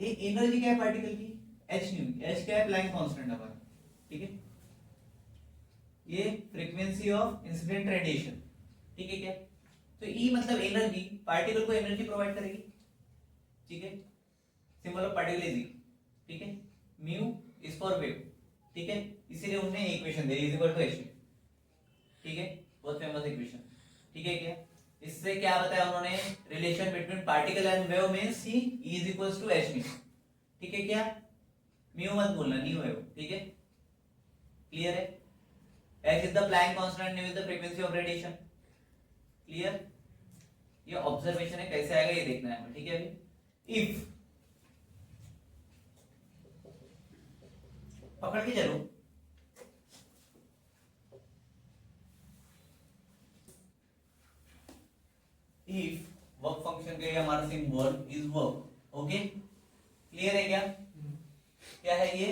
ये एनर्जी क्या है पार्टिकल की? H new. एच क्या है? प्लैंक कांस्टेंट हमारा, ठीक है। ये फ्रीक्वेंसी ऑफ इंसिडेंट रेडिएशन, ठीक है क्या? तो ई मतलब एनर्जी, पार्टिकल को एनर्जी प्रोवाइड करेगी, ठीक है। सिंबल ऑफ पार्टिकल इज ई, ठीक है। म्यू इज फॉर वेव, ठीक है, इसीलिए उन्होंने इक्वेशन दी इज इक्वल टू एच, ठीक है, बहुत फेमस इक्वेशन, ठीक है क्या? इससे क्या बताया उन्होंने? Relation between particle and wave means C is equals to H mu, ठीक है क्या? म्यू मत बोलना, न्यू वेव, ठीक है, क्लियर है? H is the plank constant, new is the frequency of radiation, clear? ये ऑब्जर्वेशन है, कैसे आएगा ये देखना है हमें, ठीक है। अभी इफ पकड़ के चलो, इफ वर्क फंक्शन का हमारा symbol is work, okay, clear है क्या? क्या है ये?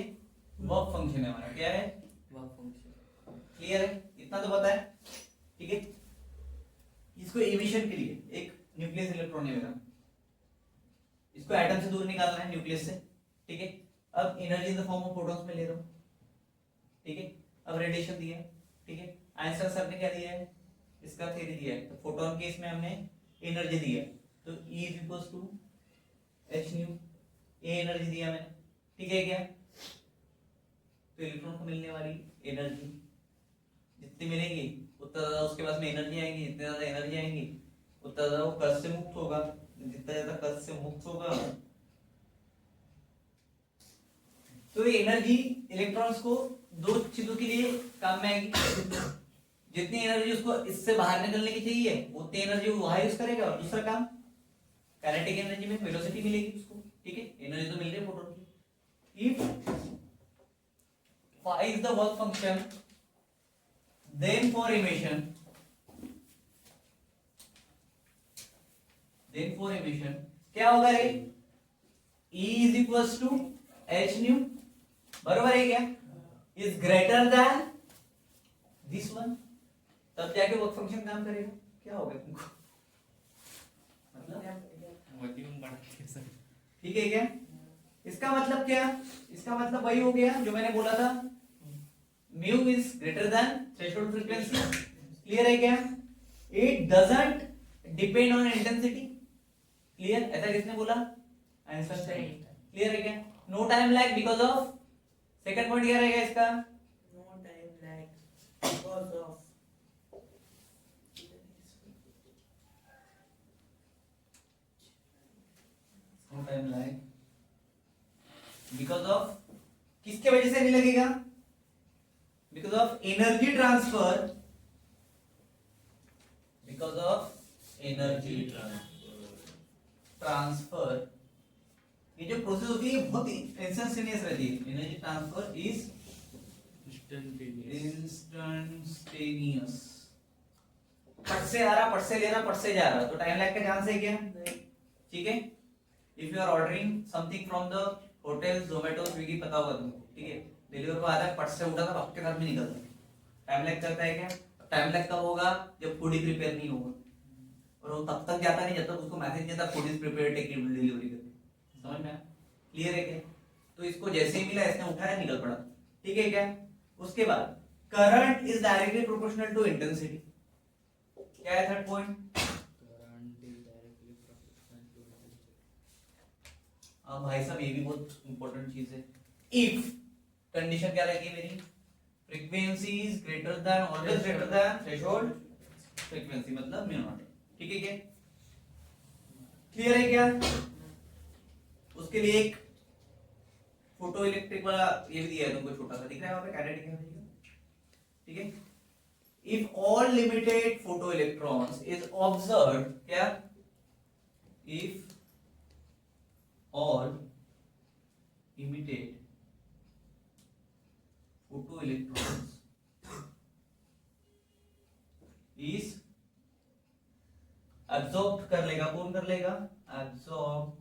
वर्क फंक्शन है हमारा, क्या है? वर्क फंक्शन, क्लियर है? इतना तो पता है, ठीक है। इसको एमिशन के लिए एक न्यूक्लियस इलेक्ट्रॉन है मेरा, इसको एटम से दूर निकालना है न्यूक्लियस से, ठीक है। अब energy in the form of photons में ले रहा हूं, ठीक है। अब रेडिएशन दिया, ठीक है। आइंस्टाइन सर ने क्या दिया है? इसका थ्योरी दिया है, तो फोटॉन के इसमें हमने एनर्जी दिया, तो E is equals to H nu, ये एनर्जी दिया मैंने, ठीक है क्या? तो इलेक्ट्रॉन को मिलने वाली एनर्जी जितनी मिलेगी उतना ज्यादा उसके पास में एनर्जी आएगी, जितनी ज्यादा एनर्जी आएगी उतना ज्यादा वो कष्ट से मुक्त होगा, जितना ज्यादा कष्ट से मुक्त होगा तो ये एनर्जी इलेक्ट्रॉन्स को दो चीजों के लिए काम में आएगी। जितनी एनर्जी उसको इससे बाहर निकलने की चाहिए उतनी एनर्जी वो वहां यूज करेगा, और दूसरा काम काइनेटिक एनर्जी में वेलोसिटी मिलेगी उसको, ठीक है। एनर्जी तो मिल रही है फोटोन की। If phi is the work function, then for emission क्या होगा रे? E is equals to h nu, बरोबर है क्या? Is greater then this one, तब जाके वर्क फंक्शन काम करेगा। क्या होगा तुमको? मतलब ठीक है क्या? इसका मतलब क्या? इसका मतलब वही हो गया जो मैंने बोला था, mu is greater than threshold frequency, clear है क्या? It doesn't depend on intensity, clear? ऐसा किसने बोला? आइंस्टाइन, क्लियर है क्या? No time lag because of, second point क्या रहेगा इसका? No time lag because of, time lag because of, किसके वजह से नहीं लगेगा? Because of energy transfer, because of energy transfer. ये जो प्रोसेस होती है बहुत इंस्टेंटेनियस रहती है। Energy transfer is instantaneous. पट से आ रहा, पट से ले रहा, पट से जा रहा, तो टाइम लैग का चांस है क्या? ठीक है। If you are ordering something from the hotel, Zomato, Swiggy, पता होगा तुमको, ठीक है, डिलीवर को आता है, पट से उठा था, आपके साथ में निकलता है, टाइम लैग चलता है क्या? टाइम लैग कब होगा? जब फूड ही प्रिपेयर नहीं होगा, और वो तब तक जाता नहीं जब तक उसको मैसेज नहीं आता food is prepared, take delivery करके। समझ में आया? क्लियर है क्या? तो इसको जैसे ही मिला इसने उठाया, निकल पड़ा, ठीक है क्या? उसके बाद current is directly proportional to intensity. क्या है थर्ड पॉइंट? अब भाई साहब ये भी बहुत इंपॉर्टेंट चीज है। इफ कंडीशन क्या रहेगी मेरी? Frequency is greater then, always greater than threshold frequency, मतलब म्यू नॉट। ठीक है क्या? क्लियर है क्या? उसके लिए एक फोटो इलेक्ट्रिक वाला ये भी दिया है तुमको, छोटा सा दिख रहा है वहां पे, काइनेटिक एनर्जी। ठीक है। If all limited photo electrons is observed, क्या? इफ all imitate photoelectrons is absorbed कर लेगा, कौन कर लेगा? absorbed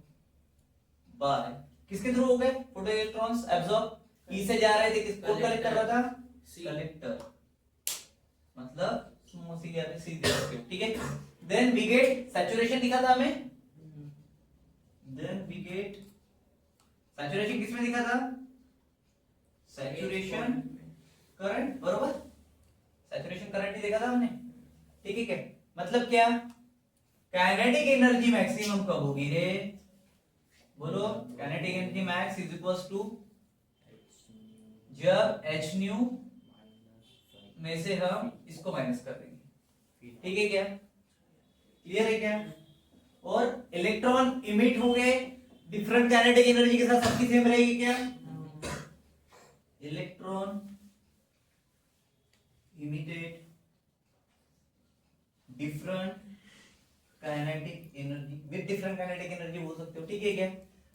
by, किसके थ्रू हो गए फोटो इलेक्ट्रॉन्स एब्जॉर्ब? ई से जा रहे थे, किसको कलेक्ट कर रहा था? कलेक्टर, मतलब स्मॉल सी या सी दे रखे हो, ठीक है। देन वी गेट सैचुरेशन दिखा था हमें, then we get saturation किसमें दिखा था? saturation current, बरोबर? saturation current ही देखा था हमने, ठीक है क्या? मतलब क्या? काइनेटिक एनर्जी मैक्सिमम कब होगी रे? बोलो। Kinetic energy max is equals to जब h न्यू में से हम इसको माइनस कर देंगे, ठीक है क्या? क्लियर है क्या? और इलेक्ट्रॉन इमिट हो गए डिफरेंट काइनेटिक एनर्जी के साथ, सबकी सेम रहेगी क्या? Electron emitted different kinetic energy, with different kinetic energy बोल सकते हो, ठीक है क्या?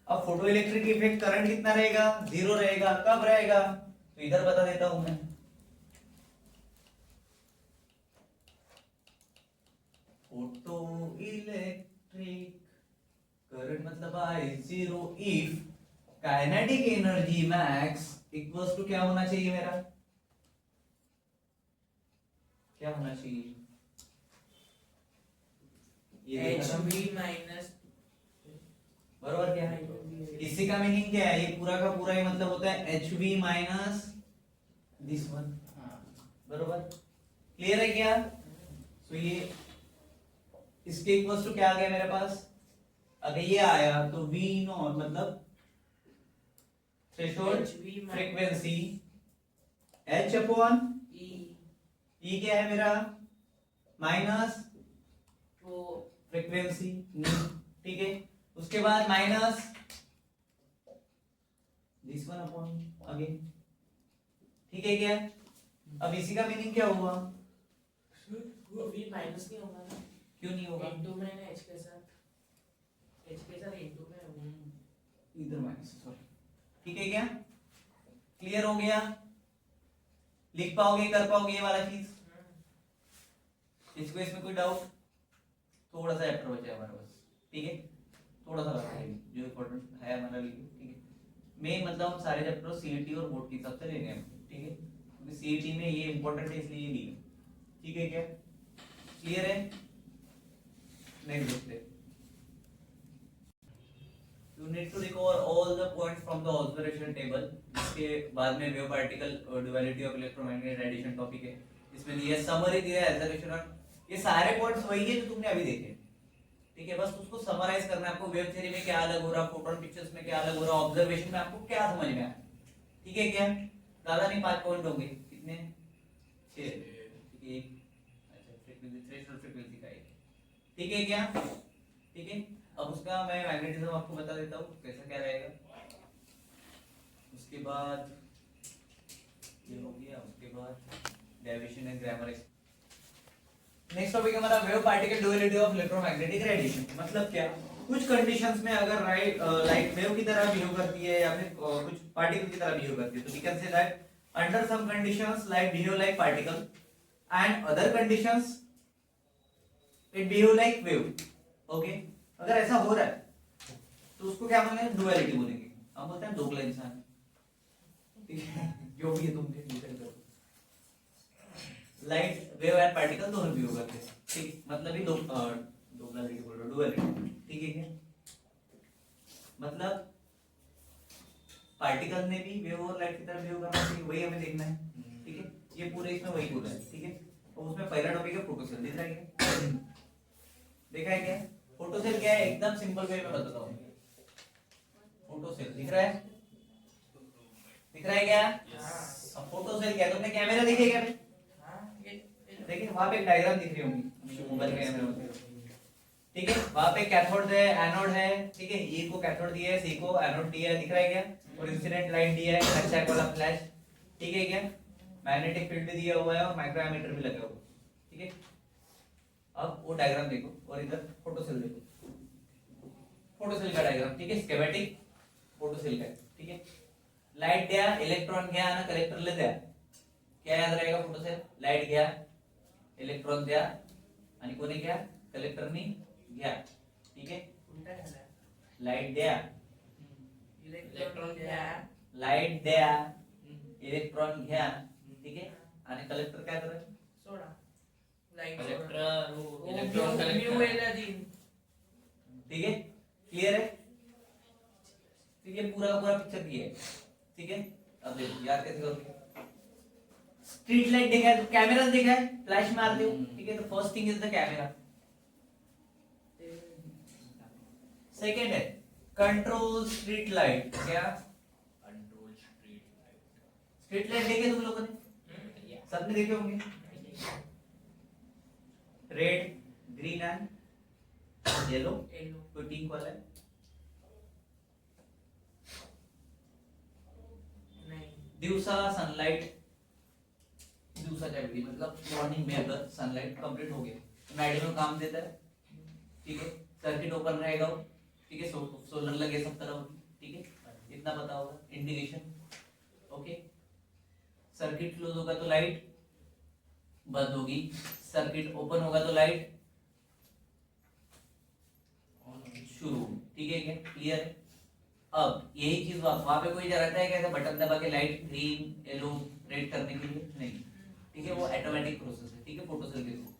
अब फोटो इलेक्ट्रिक इफेक्ट करंट कितना रहेगा? 0 रहेगा। कब रहेगा? तो इधर बता देता हूं मैं। फोटो इलेक्ट्रिक करंट मतलब I0 if kinetic energy max equals to क्या होना चाहिए मेरा? क्या होना चाहिए? ये HV माइनस, बरोबर क्या है? इसी का मीनिंग क्या है? ये पूरा का पूरा ही मतलब होता है HV माइनस दिस वन, बरोबर? क्लियर है क्या? तो ये इसके इक्वल्स टू क्या आ गया मेरे पास? अगर ये आया तो V नॉट मतलब threshold frequency H upon E क्या है मेरा? माइनस फ्रीक्वेंसी, ठीक है। उसके बाद minus this one upon again, ठीक है क्या? अब इसी का मीनिंग क्या हुआ? वो V माइनस नहीं होगा ना? क्यों नहीं होगा? इनटू में ना H के साथ इनटू में इधर माइनस, सॉरी, ठीक है क्या? क्लियर हो गया? लिख पाओगे, कर पाओगे ये वाला चीज? इसको इसमें कोई डाउट? थोड़ा सा चैप्टर बचा है हमारे पास, ठीक है, थोड़ा सा बचा है जो इम्पोर्टेंट है हमारा लिए, ठीक है। मेन मतलब हम सारे चैप्टर सीईटी और बोर्ड के हिसाब से लेंगे हम, ठीक है, क्योंकि सीईटी में ये इंपॉर्टेंट है इसलिए ये लिए, ठीक है क्या? क्लियर है? नेक्स्ट देखते। You need to recover all the points from the observation table। इसके बाद में wave particle duality of electromagnetic radiation topic है, इसमें दिया समरी दिया है, एब्जर्वेशन, ये सारे पॉइंट्स वही है जो तुमने अभी देखे, ठीक है। बस उसको समराइज करना है आपको, वेव थ्योरी में क्या अलग हो रहा, फोटोन पिक्चर्स में क्या अलग हो रहा, ऑब्जर्वेशन में आपको क्या समझ में आया, ठीक है क्या? ज्यादा नहीं, 5 पॉइंट होंगे, कितने? 6, ठीक है। अच्छा, फ्रीक्वेंसी थ्रेशोल्ड फ्रीक्वेंसी का है, ठीक है क्या? ठीक है। अब उसका मैं मैग्नेटिज्म आपको बता देता हूँ कैसा क्या रहेगा। उसके बाद ये हो गया, उसके बाद derivation and grammar. Next topic हमारा wave particle duality of electromagnetic radiation. मतलब क्या, कुछ कंडीशंस में अगर लाइट वेव की तरह बिहेव करती है या फिर कुछ पार्टिकल की तरह बिहेव करती है, तो we can say that under some conditions light behave like particle and other conditions it behave like wave. Okay, अगर ऐसा हो रहा है तो उसको क्या बोलेंगे, डुअलिटी बोलेंगे। हम बोलते हैं दोगला इंसान, ठीक है, जो भी है तुम डिसाइड करो। लाइट वेव एंड पार्टिकल दोनों भी होगा, ठीक, मतलब ही डुअलिटी बोल रहा हूं, डुअलिटी, ठीक है क्या? मतलब पार्टिकल ने भी वेव और लाइट की तरह बिहेव करना चाहिए, वही हमें देखना है, ठीक है। ये पूरे इसमें वही पूरा है, ठीक है। और उसमें पहला टॉपिक है फोटोसेल, दिख रहा है क्या? देखा है क्या? फोटोसेल क्या है, एकदम सिंपल वे में बताता हूँ। फोटोसेल दिख रहा है, दिख रहा है क्या? अब फोटोसेल क्या है, तुमने कैमरा देखे क्या? देखिए वहां पे एक डायग्राम दिख रही होंगी मोबाइल कैमरे में, ठीक है। वहां पे कैथोड है, एनोड है, ठीक है। ए को कैथोड दिया है, सी को एनोड दिया है, दिख रहा है क्या? और इंसिडेंट लाइट दिया है, अच्छा वाला फ्लैश, ठीक है क्या? मैग्नेटिक फील्ड भी दिया हुआ है और माइक्रोमीटर भी लगा हुआ है, ठीक है। अब वो डायग्राम देखो और इधर फोटोसेल देखो, फोटोसेल का डायग्राम, ठीक है। स्कीमेटिक फोटोसेल का, ठीक है। लाइट गया, इलेक्ट्रॉन गया ना, कलेक्टर ले गया, क्या याद रहेगा? फोटोसेल लाइट गया, इलेक्ट्रॉन द्या आणि कोणी घ्या, कलेक्टरनी घ्या, ठीक है। लाइट द्या, इलेक्ट्रॉन द्या, लाइट द्या, इलेक्ट्रॉन घ्या, ठीक है। आणि कलेक्टर काय करेल? सोडा लाइट कलेक्टर वो इलेक्ट्रॉन म्यू कलेक्टर एलईडी, ठीक है, क्लियर है? ठीक है, पूरा पूरा पिक्चर दिया है, ठीक है। अब देखो याद कैसे करोगे। स्ट्रीट लाइट देखा है तो कैमरा देखा है, फ्लैश मार दो, ठीक है। तो first thing is the camera. Second है कंट्रोल स्ट्रीट लाइट। क्या? Control street light. Street light देखे तुम लोगों ने, सबने देखे होंगे, रेड, ग्रीन एंड येलो, कोई पिंक वाला है? नहीं, दिवसा सनलाइट, दिवसाच्या वेळी मतलब मॉर्निंग में अगर सनलाइट कंप्लीट हो गया, नाइट में काम देता है, ठीक है। सर्किट ओपन रहेगा, ठीक है। सोलर लगे सब तरफ, ठीक है। इतना पता होगा, इंडिकेशन, ओके। सर्किट क्लोज होगा तो लाइट बंद होगी, सर्किट ओपन होगा तो लाइट शुरू होगी, ठीक है क्या? क्लियर है? अब यही चीज वहां पे कोई रहता है क्या, ऐसा बटन दबा के लाइट ग्रीन येलो रेड करने के लिए? नहीं, ठीक है। वो ऑटोमेटिक प्रोसेस है, ठीक है, फोटोसेल के थ्रू,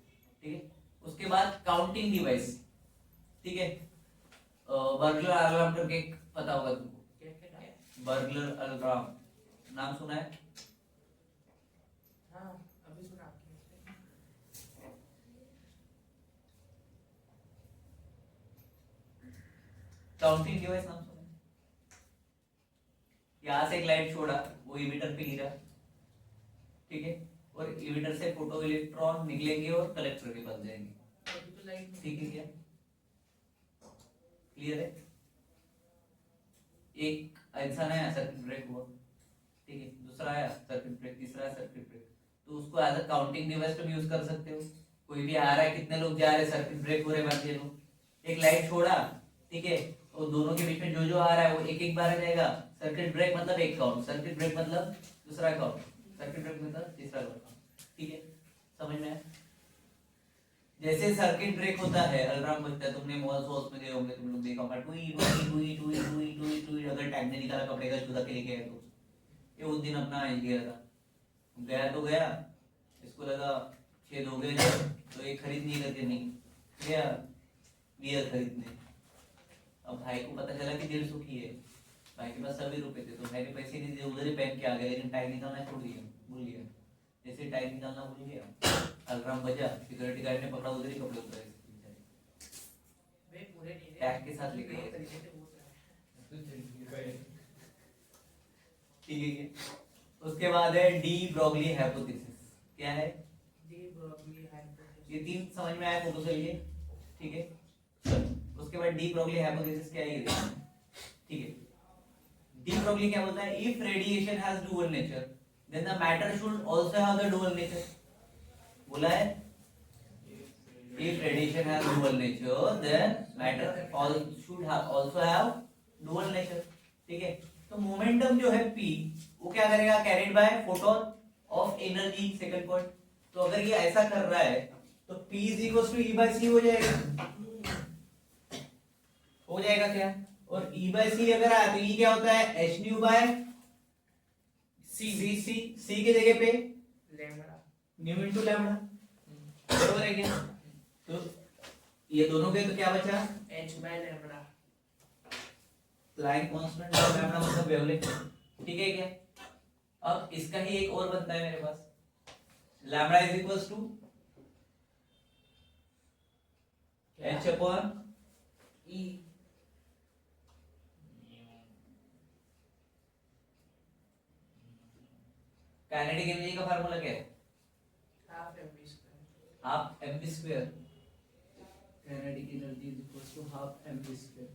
ठीक है। उसके बाद काउंटिंग डिवाइस, ठीक है। बर्गलर अलार्म करके एक पता होगा तुमको, क्या क्या क्या? बर्गलर अलार्म नाम सुना है? हाँ अभी सुना आपने। काउंटिंग डिवाइस नाम सुना है? यहां से एक लाइट छोड़ा, वो इमिटर पे गिरा, ठीक है। और इमिटर से फोटो इलेक्ट्रॉन निकलेंगे और कलेक्टर के पास जाएंगे, अभी तो लाइट ठीक है क्या? क्लियर है? एक इंसान आया, सर्किट ब्रेक हुआ, ठीक है। दूसरा आया, सर्किट ब्रेक, तीसरा आया, सर्किट ब्रेक। तो उसको एज अ काउंटिंग डिवाइस तुम यूज कर सकते हो। कोई भी आ रहा है, कितने लोग जा रहे हैं, सर्किट ब्रेक हो रहे बाकी लोग, एक लाइट छोड़ा, ठीक है। और दोनों के बीच में जो जो आ रहा है वो एक एक बार आ जाएगा। सर्किट ब्रेक मतलब एक काउंट, सर्किट ब्रेक मतलब दूसरा काउंट, सर्किट ब्रेक मतलब तीसरा काउंट, ठीक है। समझ में आया? जैसे सर्किट ब्रेक होता है, अलार्म बजता है, तुमने मॉल सॉल्स में गए होंगे, तुम लोग देखा होगा, टुई टुई टुई टुई टुई टुई टुई, अगर टैग ने निकाला कपड़े का चूड़ा के लेके आए तो। ये उस दिन अपना ये गया था, गया तो गया, इसको लगा छेद हो गए तो ये खरीद नहीं करके नहीं गया बियर खरीदने। अब भाई को पता चला कि 150 की है, भाई के पास सभी रुपए थे, तो भाई ने पैसे नहीं दिए, उधर ही पहन के आ गया, लेकिन टाइम निकालना छोड़ दिया, भूल गया। जैसे टाइम निकालना भूल गया, अलार्म बजा, सिक्योरिटी गार्ड ने पकड़ा, उधर ही कपड़े उतरे वे पूरे नहीं टैग के साथ लेके गए। ठीक है। उसके बाद है डी ब्रोगली हाइपोथेसिस। क्या है? D Broglie hypothesis. ये तीन समझ में आया फोटोसेल के, ठीक है। चलो उसके बाद डी ब्रोगली हाइपोथेसिस क्या है ये देखना, ठीक है। डी ब्रोगली क्या बोलता है, if radiation has dual nature then the matter should also have the dual nature. बोला है if radiation has dual nature then matter all should have also have dual nature, ठीक है। तो मोमेंटम जो है p वो क्या करेगा, carried by photon of energy, second point. तो अगर ये ऐसा कर रहा है तो p is equals to e by c हो जाएगा, हो जाएगा क्या, और e by c अगर आया तो e क्या होता है h nu by c, c की जगह पे लैम्डा न्यू इनटू लैम्डा, बराबर है क्या। तो ये दोनों के तो क्या बचा, h by lambda, Planck constant और लैम्डा मतलब वेवलेंथ, ठीक है क्या। अब इसका ही एक और बनता है मेरे पास, lambda is equals to h upon e kinetic energy का फार्मूला क्या है, half mv square, half mv square. Kinetic energy is equals to half mv square,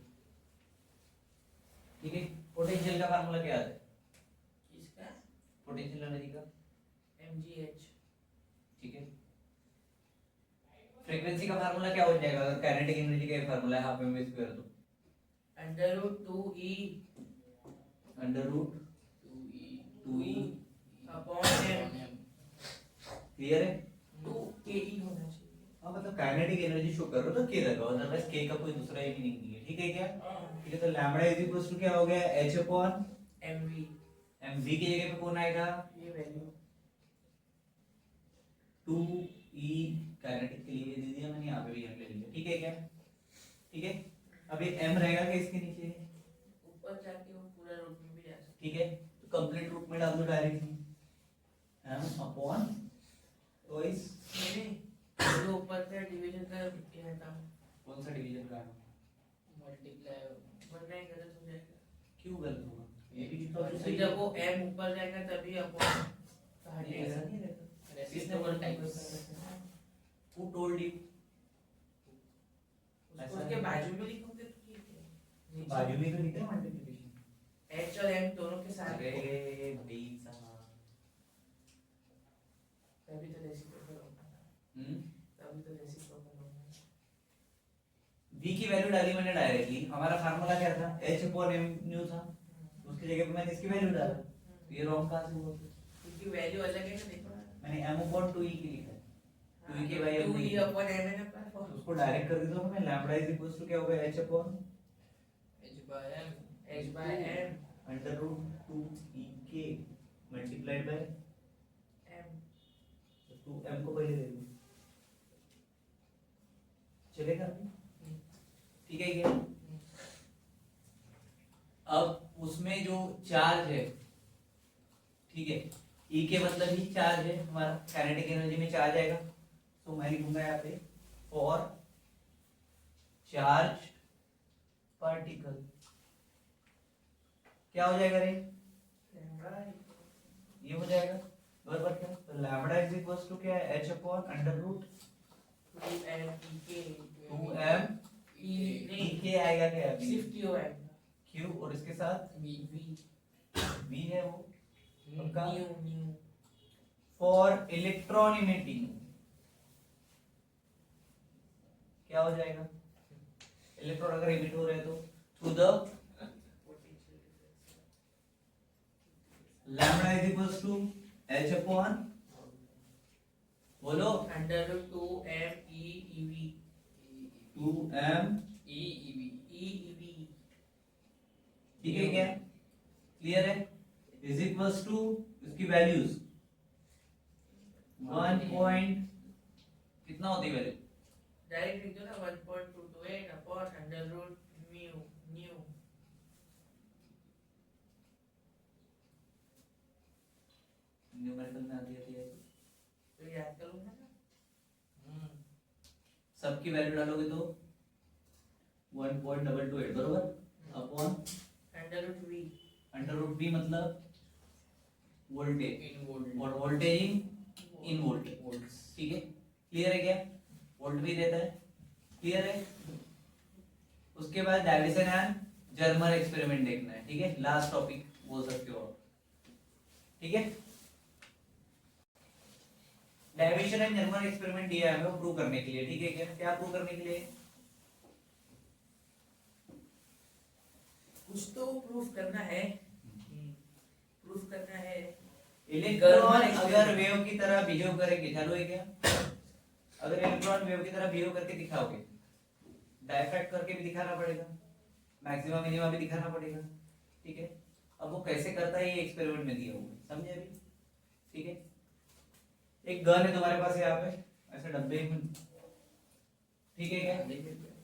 ठीक है। पोटेंशियल का फार्मूला क्या आता है, किसका, पोटेंशियल एनर्जी का, mgh, ठीक है। फ्रीक्वेंसी का फार्मूला क्या हो जाएगा, अगर काइनेटिक एनर्जी का फार्मूला है हाफ mv स्क्वायर, तो √2e under root 2e upon m, clear है। 2ke होना चाहिए। हाँ मतलब काइनेटिक एनर्जी शो कर रहे हो तो के लगाओ, अदरवाइज के का कोई दूसरा ही मीनिंग नहीं है, ठीक है क्या। ठीक है, तो लैम्डा इज इक्वल्स टू क्या हो गया, h अपॉन mv, mv की जगह पे कौन आएगा, ये वैल्यू 2e काइनेटिक के लिए दे दिया मैंने, यहाँ पे भी m ले लिया, ठीक है क्या। ठीक है, अब ये m रहेगा क्या इसके नीचे, ऊपर जाके वो पूरा रूट में भी जा सकता ठीक है। तो कंप्लीट रूट में डाल दो डायरेक्टली, m अपॉन तो इस है। जो ऊपर का डिवीजन का ये था, कौन सा डिवीजन का है, मल्टीप्लाई वरना ही गलत हो जाएगा। क्यों गलत होगा, ये भी तो तो जब वो m ऊपर जाएगा तभी अपॉन नहीं, ऐसा नहीं रहता। Reciprocal type Who told you? उसके बाजू में लिखोगे तो ठीक है, बाजू में तो लिखा है मल्टीप्लिकेशन, h और m दोनों के साथ, अरे बेईसा, तभी तो रेसिप्रोकल होगा, तभी तो रेसिप्रोकल होगा। v की वैल्यू डाली मैंने डायरेक्टली, हमारा फार्मूला क्या था, h अपॉन m न्यू था, उसकी जगह पे मैंने इसकी वैल्यू डाला, तो ये रॉन्ग कहां से हुआ, क्योंकि वैल्यू अलग है ना, देखो मैंने m अपॉन 2e की लिखा है, 2e के बाय 2e अपॉन m है ना, पर उसको डायरेक्ट कर देता हूं मैं, लैम्डा इज इक्वल्स टू क्या होगा, h upon h by m under root 2e multiplied by m, 2m को पहले दे दो, चलेगा, ठीक है क्या। अब उसमें जो चार्ज है, ठीक है, E के मतलब ही चार्ज है, हमारा काइनेटिक एनर्जी में चार्ज आएगा, तो मैं लिखूंगा यहाँ पे फॉर चार्ज पार्टिकल, क्या हो जाएगा रे, ये हो जाएगा बराबर क्या, तो लैम्डा इज इक्वल्स टू क्या है, h upon under root 2m2m नहीं के आएगा क्या, सिर्फ q आएगा, q और इसके साथ v है वो पक्का। न्यू फॉर इलेक्ट्रॉन इमिटिंग क्या हो जाएगा, इलेक्ट्रॉन अगर इमिट हो रहे हैं तो through the lambda is equals to h upon, बोलो under root 2m e ev 2m, e ev, ठीक है क्या, क्लियर है, इज इक्वल्स टू इसकी वैल्यूज 1 पॉइंट कितना होती है वैल्यू, डायरेक्ट लिख दो ना 1.228 upon under root new numerical में आती है तो याद करूंगा ना, सबकी वैल्यू डालोगे तो 1.228 बरोबर upon under root v, under root B मतलब वोल्टेज, इन वोल्ट और वोल्टेज इन वोल्ट, ठीक है, क्लियर है क्या, वोल्ट भी देता है, क्लियर है। उसके बाद डेविसन एंड जर्मर एक्सपेरिमेंट देखना है, ठीक है, लास्ट टॉपिक बोल सकते हो आप, ठीक है। डेविसन एंड जर्मर एक्सपेरिमेंट दिया है हमें प्रूव करने के लिए, ठीक है, क्या प्रूव करने के लिए? कुछ तो प्रूफ करना है, प्रूफ करना है। इलेक्ट्रॉन अगर वेव की तरह बिहेव करेंगे, चालू है क्या? अगर इलेक्ट्रॉन वेव की तरह बिहेव करके दिखाओगे, डायफ्रैक्ट करके भी दिखाना पड़ेगा, मैक्सिमा मिनिमा भी दिखाना पड़ेगा, ठीक है। अब वो कैसे करता है ये एक्सपेरिमेंट में दिया हुआ है, समझे अभी, ठीक है। एक गन है तुम्हारे पास यहाँ पे ऐसे डब्बे में, ठीक है क्या?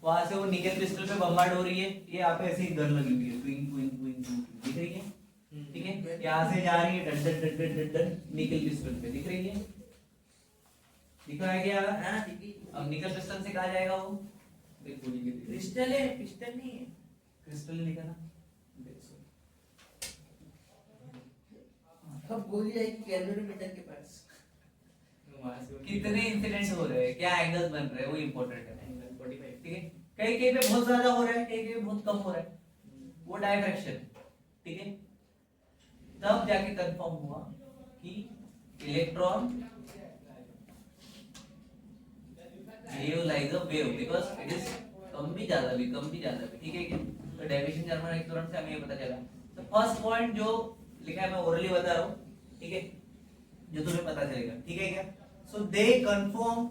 वहां से वो निकल पिस्टल पे बम्बार्ड हो रही है, ये यहाँ पे ऐसी गन लगी हुई है, ट्विंग ट्विंग ट्विंग ट्विंग, दिख रही है, ठीक है। यहाँ से जा रही है done done done done done done निकल पिस्टल पे, दिख रही है, दिख रहा है क्या? हाँ ठीक है। अब निकल पिस्टल से कहा जाएगा वो, देख गोली के क्रिस्टल है, पिस्टल नहीं है। क्रिस्टल लिखा ना, अब गोली आएगी कैलोरीमीटर के पास। कितने इंसिडेंट हो रहे हैं, क्या एंगल्स बन रहे हैं, वो इम्पोर्टेंट है, ठीक है। कहीं कहीं पे बहुत ज्यादा हो रहा है, कहीं कहीं पे बहुत कम हो रहा है, वो डायफ्रैक्शन, ठीक है। तब जाके कंफर्म हुआ कि electron wave like a wave because it is come भी ज्यादा भी, कम भी ज्यादा भी, ठीक है क्या? तो डेविएशन जर्मर एक्सपेरिमेंट से हमें ये पता चला। तो फर्स्ट पॉइंट जो लिखा है मैं ओरली बता रहा हूँ, ठीक है, जो तुम्हें पता चलेगा, ठीक है क्या? So they confirm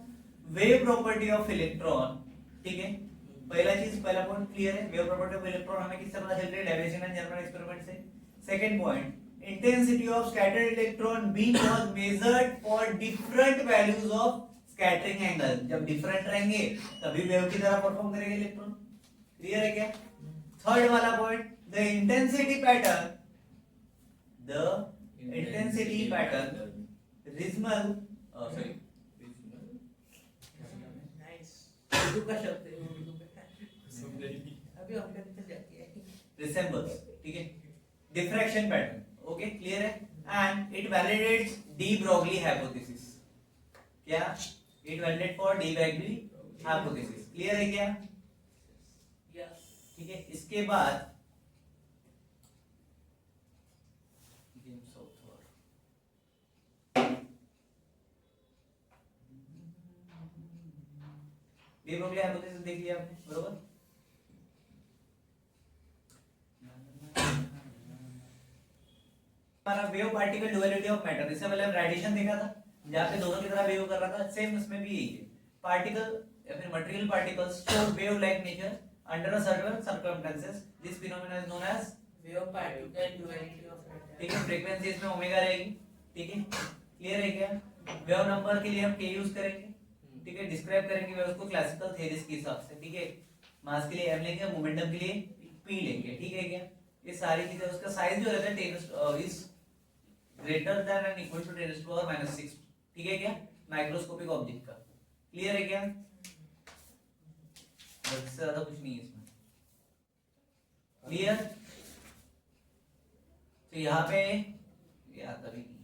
wave property of electron, ठीक है। पहला चीज, पहला पॉइंट क्लियर है, वेव प्रॉपर्टी ऑफ इलेक्ट्रॉन हमें किससे पता चल रही है? डेविएशन एंड जर्मर एक्सपेरिमेंट से। Second point, intensity of scattered electron beam was measured for different values of scattering angle। जब डिफरेंट रहेंगे तभी वेव की तरह परफॉर्म करेंगे इलेक्ट्रॉन, क्लियर है क्या? थर्ड वाला point, the intensity pattern Riesmann sorry nice. Urdu का शब्द है, उर्दू का। अभी हम करते जाते हैं। resembles, ठीक है, diffraction pattern, ओके, क्लियर है। And it validates de Broglie hypothesis, क्या? It validate for de Broglie hypothesis, clear है क्या? यस। ठीक है, इसके बाद डी ब्रोगली हाइपोथेसिस देख लिया आपने, बरोबर। हमारा wave particle duality of matter, इससे पहले हम रेडिएशन देखा था जहां पे दोनों की तरह वेव कर रहा था, सेम इसमें भी यही है। पार्टिकल या फिर material particles show wave like nature under a certain circumstances, this phenomena is known as wave particle duality of matter. ठीक है, फ्रीक्वेंसी इसमें ओमेगा रहेगी, ठीक है, क्लियर है क्या? वेव नंबर के लिए हम k यूज करेंगे, ठीक है, डिस्क्राइब करेंगे वेव्स को क्लासिकल थ्योरीज के हिसाब से, ठीक है। मास के लिए m लेंगे, मोमेंटम के लिए p लेंगे, ठीक है क्या? ये सारी चीजें, उसका साइज जो रहता है 10 is greater than and equal to 10⁻⁶, ठीक है क्या? माइक्रोस्कोपिक ऑब्जेक्ट का, क्लियर है क्या? बस इससे ज्यादा कुछ नहीं है इसमें, क्लियर? तो यहाँ पे ये आता भी नहीं है।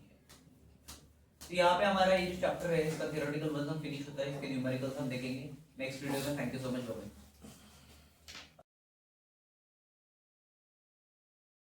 तो यहाँ पे हमारा ये जो चैप्टर है इसका थ्योरेटिकल वर्जन फिनिश होता है, इसके न्यूमेरिकल्स हम देखेंगे नेक्स्ट वीडियो में। Thank you so much.